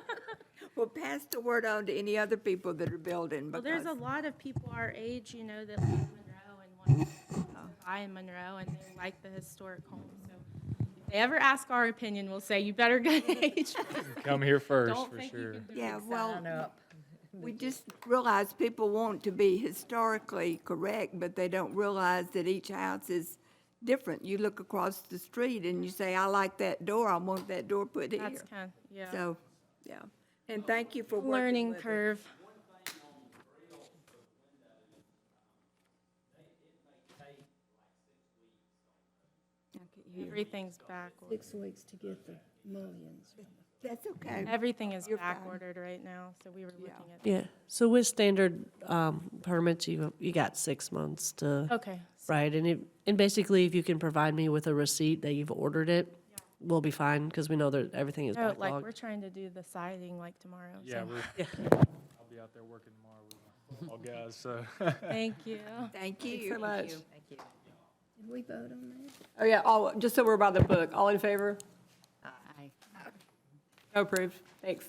Well, pass the word on to any other people that are building, Well, there's a because lot of people our age, you know, that live in Monroe and want to buy in Monroe, and they like the historic homes. So if they ever ask our opinion, we'll say, you better go to age. Come here first, Don't for think you sure. can do yeah, it. well, we just realize people want to be historically correct, but they don't realize that each house is different. You look across the street and you say, I like that door, I want that door put here. That's kind, yeah. So, yeah, and thank you for working Learning with us. curve. Everything's backordered. 6 weeks to get the mullions. That's okay. Everything is You're fine. backordered right now, so we were looking at. Yeah, so with standard permits, you got 6 months to, Okay, right? And basically, if you can provide me with a receipt that you've ordered it, we'll be fine, because we know that everything is no, like, we're backlogged. trying to do the siding like tomorrow, Yeah, so, I'll be out there working tomorrow with all guys, so. thank you. Thank you. Thanks so much. Did we vote on that? Oh, yeah, just so we're by the book, all in favor? Aye. Approved, thanks.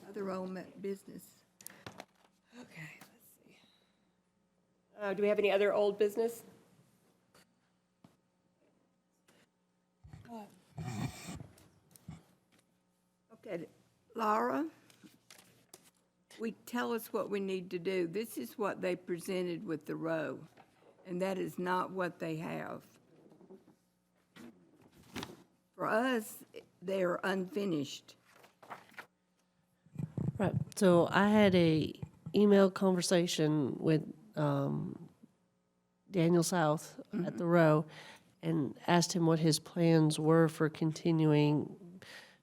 Other old business. Okay, let's see. Do we have any other old business? Okay, Laura, tell us what we need to do. This is what they presented with the row, and that is not what they have. For us, they're unfinished. Right, so I had a email conversation with Daniel South at the Row and asked him what his plans were for continuing,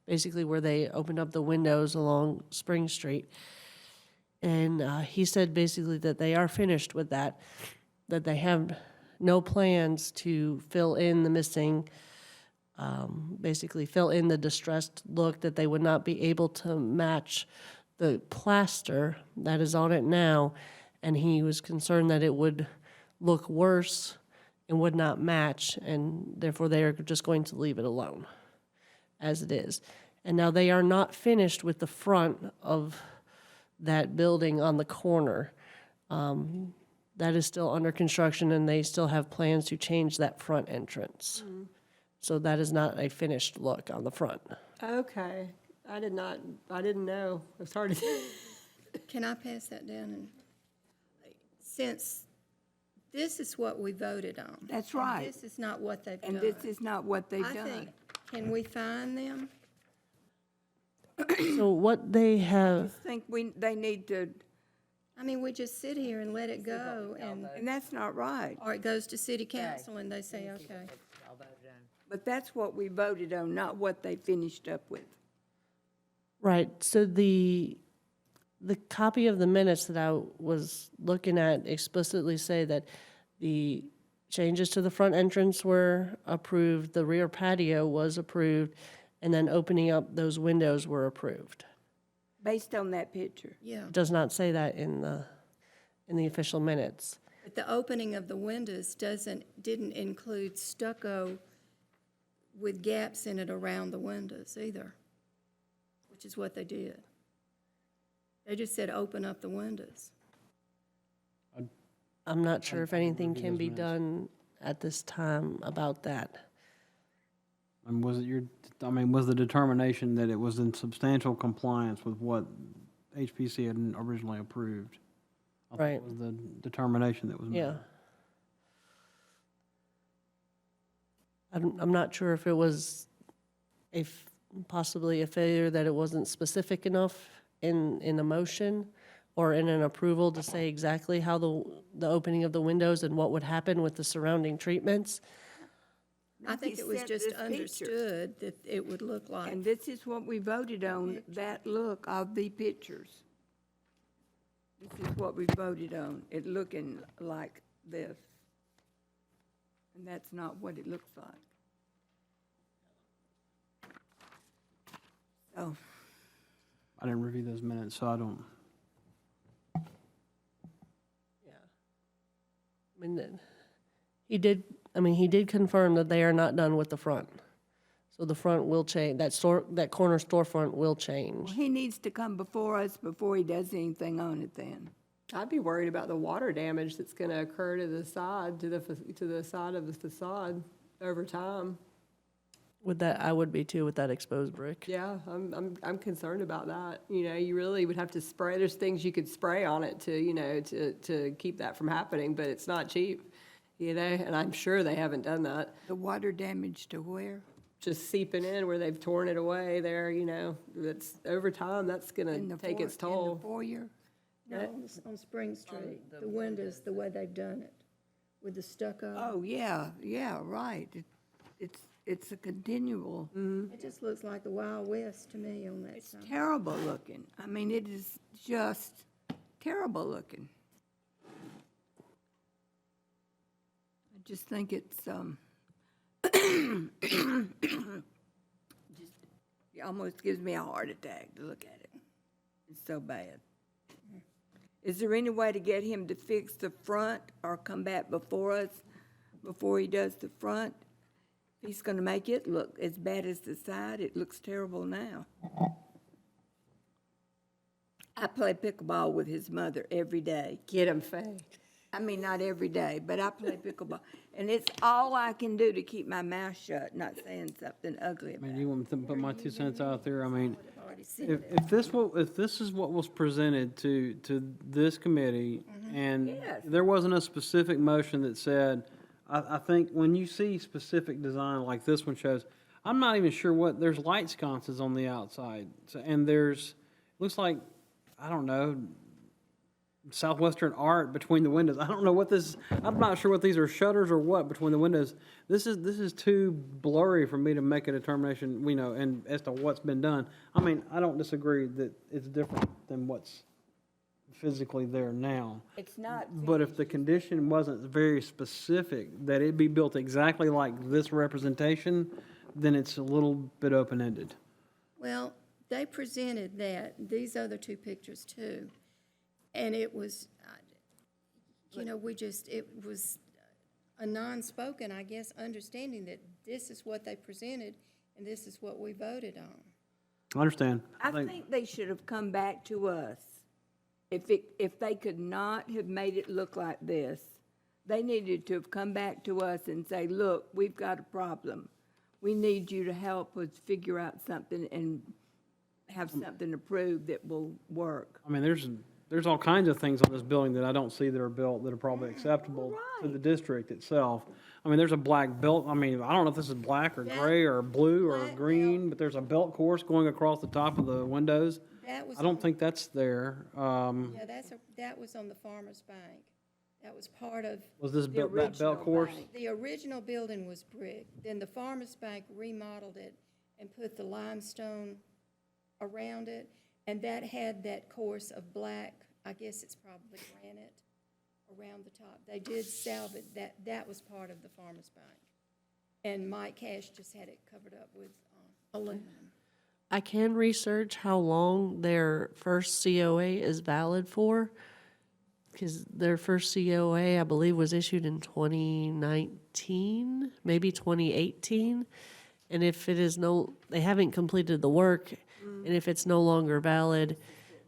basically where they opened up the windows along Spring Street. And he said basically that they are finished with that they have no plans to fill in the missing, basically fill in the distressed look, that they would not be able to match the plaster that is on it now. And he was concerned that it would look worse and would not match, and therefore they are just going to leave it alone as it is. And now they are not finished with the front of that building on the corner. That is still under construction, and they still have plans to change that front entrance. So that is not a finished look on the front. Okay, I didn't know. It's hard to. Can I pass that down? And since this is what we voted on. That's and right. This is not what they've done. And this is not what they've I done. think, can we find them? So what they I have, just think they need to I mean, we just sit here and let it go, And that's not right. or it goes to city council and they say, okay. But that's what we voted on, not what they finished up with. Right, so the copy of the minutes that I was looking at explicitly say that the changes to the front entrance were approved, the rear patio was approved, and then opening up those windows were approved. Based on that picture. Yeah, It does not say that in the official minutes. but the opening of the windows didn't include stucco with gaps in it around the windows either, which is what they did. They just said, open up the windows. I'm not sure if anything review can those be minutes. done at this time about that. And was the determination that it was in substantial compliance with what HPC had originally approved? I think Right. was the determination that was made. Yeah. I'm not sure if it was possibly a failure that it wasn't specific enough in a motion or in an approval to say exactly how the opening of the windows and what would happen with the surrounding treatments. I think it was sent just this picture. understood that it would look like. And this is what we voted on, that look of the pictures. This is what we voted on, it looking like this. And that's not what it looks like. So, I didn't review those minutes, so I don't. He did confirm that they are not done with the front. So the front will change, that corner storefront will well, change. he needs to come before us before he does anything on it then. I'd be worried about the water damage that's going to occur to the side, to the side of the facade over time. I would be too with that exposed brick. Yeah, I'm concerned about that. You know, you really would have to spray, there's things you could spray on it to, you know, to keep that from happening, but it's not cheap, you know, and I'm sure they haven't done that. The water damage to where? Just seeping in where they've torn it away there, you know, that's, over time, that's In gonna the take its in the toll. foyer? No, on Spring Street, the windows, the way they've done it, with the stucco. Oh, yeah, right. It's a continual, It just looks like the Wild West to me on that side. terrible looking. I mean, it is just terrible looking. I just think it's, just, it almost gives me a heart attack to look at it. It's so bad. Is there any way to get him to fix the front or come back before us, before he does the front? If he's gonna make it look as bad as the side, it looks terrible now. I play pickleball with his mother every day. Get them, Faye. I mean, not every day, but I play pickleball. And it's all I can do to keep my mouth shut, not saying something ugly I about mean, it. you want me to put my 2 cents out there? I mean, I've already seen if it. if this is what was presented to this committee, and Yes. there wasn't a specific motion that said, I think when you see specific design like this one shows, I'm not even sure there's light sconces on the outside. So, and looks like, I don't know, Southwestern art between the windows. I don't know I'm not sure what these are, shutters or what between the windows. This is too blurry for me to make a determination, you know, and as to what's been done. I mean, I don't disagree that it's different than what's physically there now. It's not, But if the condition wasn't very specific, that it be built exactly like this representation, then it's a little bit open-ended. Well, they presented these other two pictures too. And it was, you know, it was a non-spoken, I guess, understanding that this is what they presented and this is what we voted on. I understand. I think they should have come back to us. If they could not have made it look like this, they needed to have come back to us and say, look, we've got a problem. We need you to help us figure out something and have something approved that will work. I mean, there's there's all kinds of things on this building that I don't see that are built that are probably acceptable to the district itself. I mean, there's a black belt, I mean, I don't know if this is black or gray or blue or Black green, belt. but there's a belt course going across the top of the windows. That was I don't on- think that's there. Yeah, that was on the Farmers Bank. That was part of, Was this The that belt original course? bank. the original building was brick. Then the Farmers Bank remodeled it and put the limestone around it. And that had that course of black, I guess it's probably granite, around the top. They did salvage, that was part of the Farmers Bank. And Mike Cash just had it covered up with aluminum. I can research how long their first COA is valid for, because their first COA, I believe, was issued in 2019, maybe 2018. And if it is they haven't completed the work, and if it's no longer valid,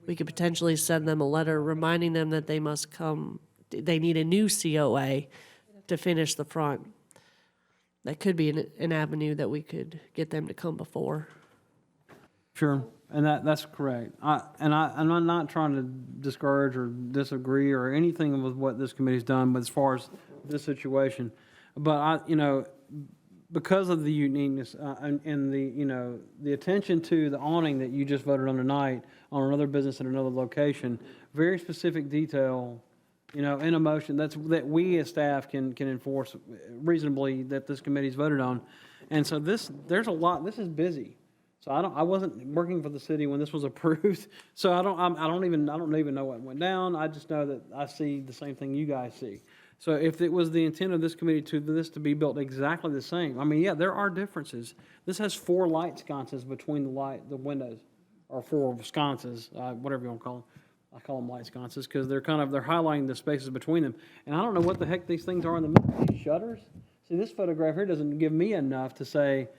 we could potentially send them a letter reminding them that they must come, they need a new COA to finish the front. That could be an avenue that we could get them to come before. Sure, and that's correct. I'm not trying to discourage or disagree or anything with what this committee's done, but as far as this situation. But because of the uniqueness and the attention to the awning that you just voted on tonight on another business in another location, very specific detail, in a motion that we as staff can enforce reasonably that this committee's voted on. And so there's a lot, this is busy. So I wasn't working for the city when this was approved. So I don't even know what went down. I just know that I see the same thing you guys see. So if it was the intent of this committee to be built exactly the same, I mean, yeah, there are differences. This has 4 light sconces between the windows, or 4 sconces, whatever you want to call them. I call them light sconces because they're highlighting the spaces between them. And I don't know what the heck these things are in the middle. These shutters. See, this photograph here doesn't give me enough to say.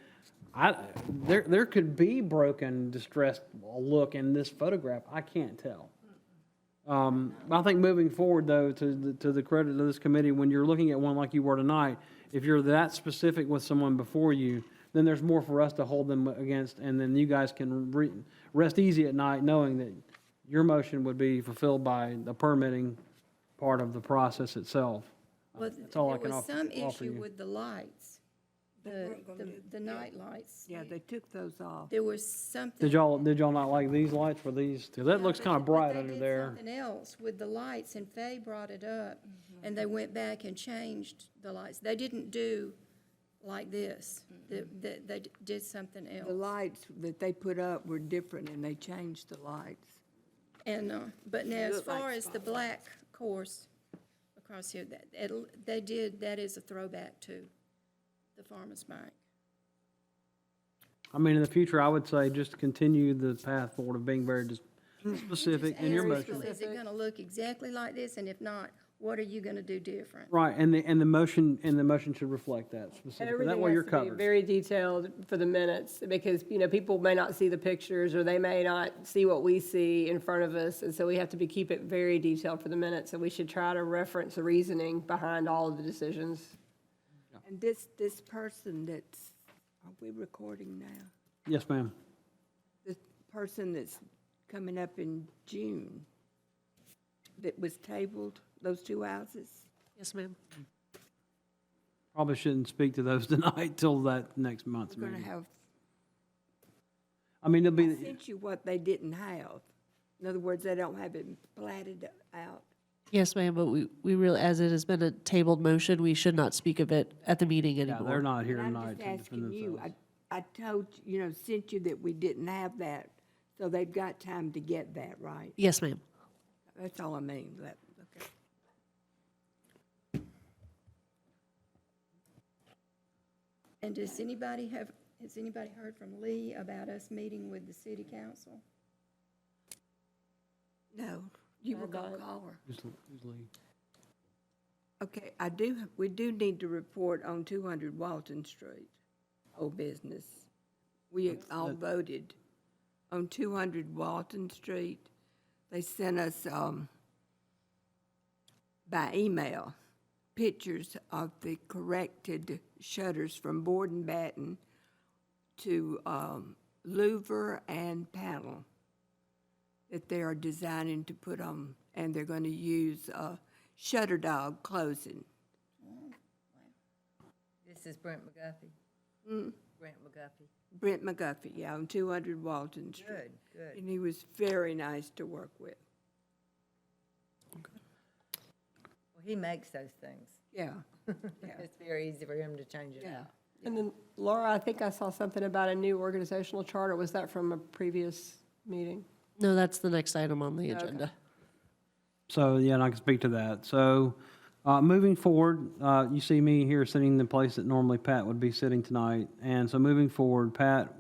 There could be broken, distressed look in this photograph. I can't tell. I think moving forward, though, to the credit of this committee, when you're looking at one like you were tonight, if you're that specific with someone before you, then there's more for us to hold them against, and then you guys can rest easy at night knowing that your motion would be fulfilled by the permitting part of the process itself. Well, That's all I there can was some offer issue you. with the lights, the night lights. Yeah, they took those off. There was something. Did y'all not like these lights for these? 'Cause that looks kind of bright under there. But they did something else with the lights, and Faye brought it up, and they went back and changed the lights. They didn't do like this. They did something else. The lights that they put up were different, and they changed the lights. And, but now, as look like far as the black course across here, that is a throwback to the Farmers Bank. I mean, in the future, I would say just continue the path forward of being very specific in your Ask, motion. is it gonna look exactly like this, and if not, what are you gonna do different? Right, and the motion should reflect that specifically. That Everything way you're has to be covered. very detailed for the minutes, because, people may not see the pictures, or they may not see what we see in front of us, and so we have to keep it very detailed for the minutes, and we should try to reference the reasoning behind all of the decisions. And this person are we recording now? Yes, ma'am. This person that's coming up in June that was tabled, those 2 houses? Yes, ma'am. Probably shouldn't speak to those tonight till that next month's We're gonna meeting. have, I mean, it'll I be, sent you what they didn't have. In other words, they don't have it platted out. Yes, ma'am, but we really, as it has been a tabled motion, we should not speak of it at the meeting yeah, anymore. they're not here And tonight I'm to just defend asking you, themselves. I told, sent you that we didn't have that, so they've got time to get that, right? Yes, ma'am. That's all I mean, okay. And has anybody heard from Lee about us meeting with the city council? No, you were gonna call her. Just leave. Okay, we do need to report on 200 Walton Street, old business. We all voted on 200 Walton Street. They sent us, by email, pictures of the corrected shutters from board and batten to louver and panel. that they are designing to put on, and they're going to use shutter dog closing. This is Brent McGuffey. Brent McGuffey. Brent McGuffey, yeah, on 200 Walton Street. Good, good. And he was very nice to work with. Well, he makes those things. Yeah, It's very easy for him to change it yeah. out. And then Laura, I think I saw something about a new organizational charter. Was that from a previous meeting? No, that's the next item on the agenda. So, yeah, and I can speak to that. So, moving forward, you see me here sitting in the place that normally Pat would be sitting tonight. And so moving forward, Pat,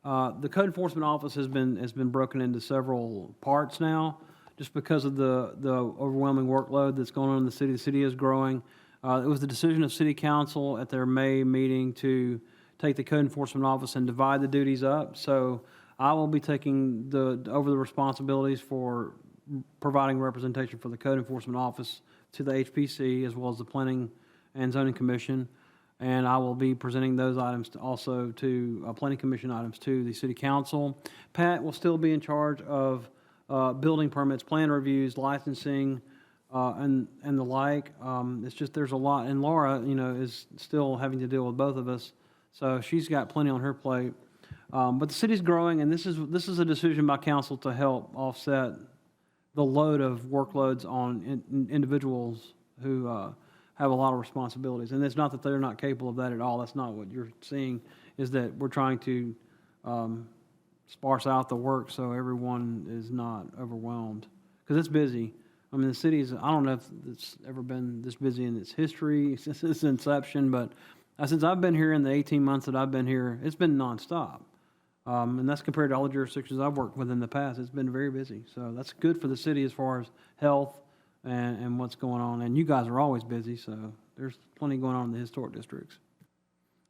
the code enforcement office has been broken into several parts now, just because of the overwhelming workload that's going on in the city. The city is growing. It was the decision of city council at their May meeting to take the code enforcement office and divide the duties up. So I will be taking over the responsibilities for providing representation for the code enforcement office to the HPC as well as the Planning and Zoning Commission. And I will be presenting those items also to Planning Commission items to the City Council. Pat will still be in charge of building permits, plan reviews, licensing, and the like. It's just there's a lot, and Laura, is still having to deal with both of us, so she's got plenty on her plate. But the city's growing, and this is a decision by council to help offset the load of workloads on individuals who have a lot of responsibilities. And it's not that they're not capable of that at all. That's not what you're seeing, is that we're trying to sparse out the work so everyone is not overwhelmed. Because it's busy. I mean, the city's, I don't know if it's ever been this busy in its history since its inception, but since I've been here in the 18 months that I've been here, it's been nonstop. And that's compared to all the jurisdictions I've worked with in the past. It's been very busy. So that's good for the city as far as health and what's going on. And you guys are always busy, so there's plenty going on in the historic districts.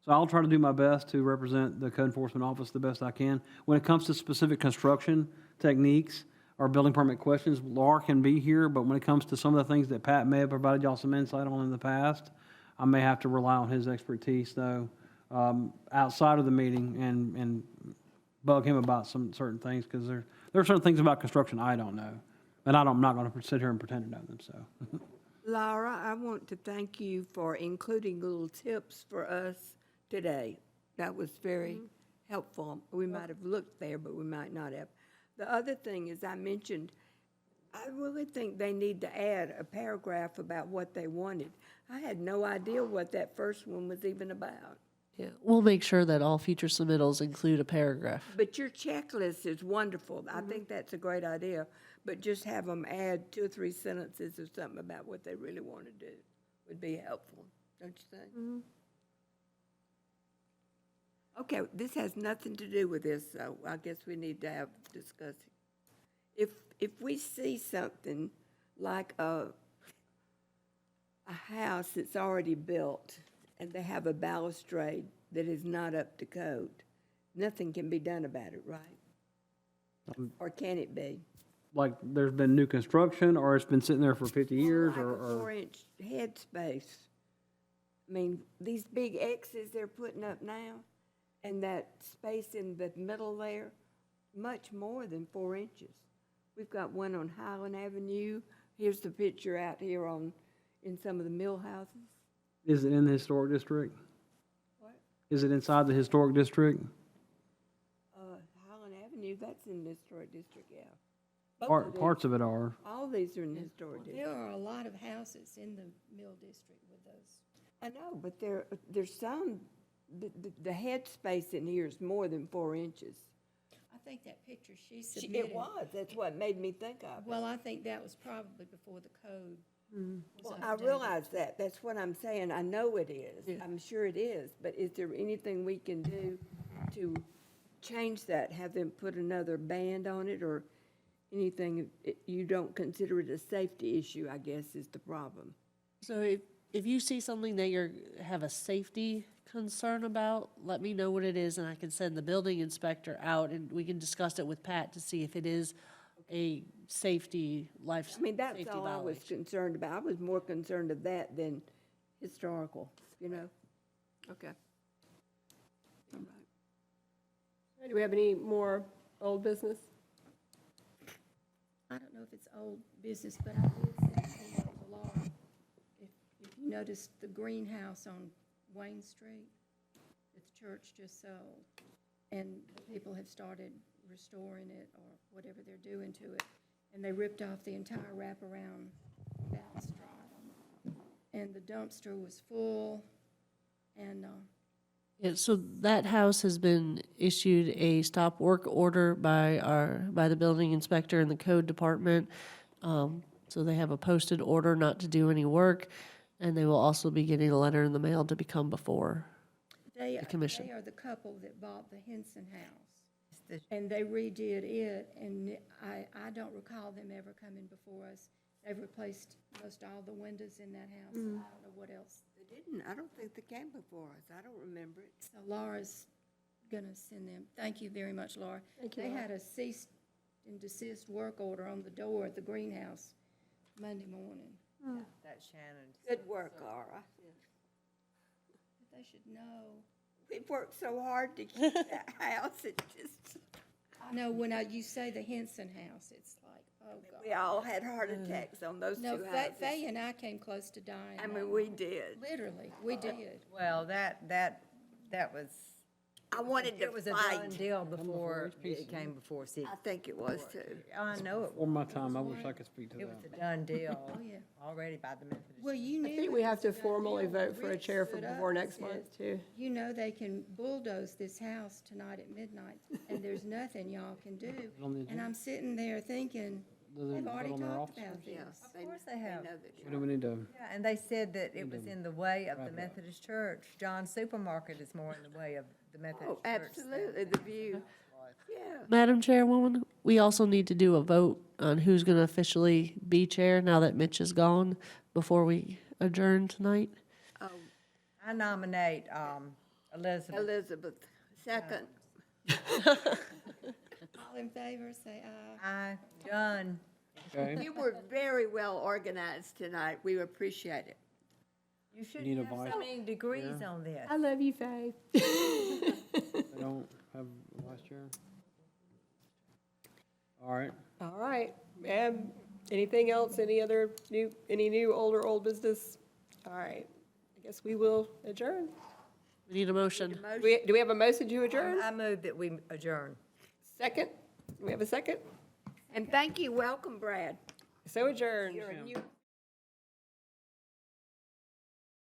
So I'll try to do my best to represent the code enforcement office the best I can. When it comes to specific construction techniques or building permit questions, Laura can be here, but when it comes to some of the things that Pat may have provided y'all some insight on in the past, I may have to rely on his expertise, though, outside of the meeting and bug him about some certain things, because there are certain things about construction I don't know, and I'm not going to sit here and pretend to know them, so. Laura, I want to thank you for including little tips for us today. That was very helpful. We might have looked there, but we might not have. The other thing is, I mentioned, I really think they need to add a paragraph about what they wanted. I had no idea what that first one was even about. Yeah, we'll make sure that all future submittals include a paragraph. But your checklist is wonderful. I think that's a great idea. But just have them add 2 or 3 sentences or something about what they really want to do would be helpful, don't you think? Okay, this has nothing to do with this, so I guess we need to have discussing. If we see something like a house that's already built and they have a balustrade that is not up to code, nothing can be done about it, right? Or can it be? Like there's been new construction, or it's been sitting there for 50 years, Like a or 4-inch headspace. I mean, these big X's they're putting up now, and that space in the middle there, much more than 4 inches. We've got one on Highland Avenue. Here's the picture out here in some of the mill houses. is it in the historic district? What? Is it inside the historic district? Highland Avenue, that's in the historic district, yeah. Both of them. Parts of it are. All these are in the historic district. There are a lot of houses in the Mill District with those. I know, but there's some, the headspace in here is more than 4 inches. I think that picture she submitted. It was, that's what made me think of it. Well, I think that was probably before the code was Well, I updated. realize that, that's what I'm saying, I know it is, I'm sure it is, but is there anything we can do to change that, have them put another band on it, or anything? You don't consider it a safety issue, I guess, is the problem. So if you see something that you have a safety concern about, let me know what it is, and I can send the building inspector out, and we can discuss it with Pat to see if it is a safety, life I mean, that's safety all I was violation. concerned about, I was more concerned of that than historical, you know? Okay. All right. Do we have any more old business? I don't know if it's old business, but I did send an email to Laura. If you noticed the greenhouse on Wayne Street, that the church just sold, and the people have started restoring it or whatever they're doing to it, and they ripped off the entire wraparound balustrade. And the dumpster was full, and, Yeah, so that house has been issued a stop work order by the building inspector and the code department. So they have a posted order not to do any work, and they will also be getting a letter in the mail to become before. They commission. they are the couple that bought the Henson house, and they redid it, and I don't recall them ever coming before us. They've replaced most all the windows in that house. I don't know what else. They didn't, I don't think they came before us, I don't remember it. So Laura's gonna send them, thank you very much, Laura. Thank you, They Laura. had a cease and desist work order on the door at the greenhouse Monday morning. That's Shannon's. Good work, Laura. They should know. We've worked so hard to keep that house, it just, I know when you say the Henson house, it's like, oh, God. we all had heart attacks on those No, two Faye houses. and I came close to dying. I mean, we did. Literally, we did. Well, that was, I wanted to it was a done fight. deal before it came before city. I think it was too. I know it Before my time, I wish I could speak to It was that. a done deal Oh, yeah. already by the Methodist. Well, you knew. I think it we have was to a done formally deal. vote for a Rick chair for stood up before and next said, month, too. You know they can bulldoze this house tonight at midnight, and there's nothing y'all can do. on the And agenda? I'm sitting there thinking, Do they they've vote already on their talked officers? about this. Yes, Of course they have. know that. What do we need to? Yeah, and they said that it was in the way of the Wrap it up. Methodist Church. John's Supermarket is more in the way of the Methodist Oh, Church. than- absolutely, the view. Yeah. Madam Chairwoman, we also need to do a vote on who's going to officially be chair now that Mitch is gone before we adjourn tonight. Oh, I nominate Elizabeth. Elizabeth, second. All in favor, say aye. Done. Okay. You were very well organized tonight. We appreciate it. You should need a have vice- so many degrees on this. I love you, Faye. They don't have a vice chair? All right. All right, ma'am, anything else, any new, older, old business? All right, I guess we will adjourn. We need a motion. Do we have a motion to adjourn? I move that we adjourn. Second? Do we have a second? And thank you, welcome, Brad. So adjourned. You're a new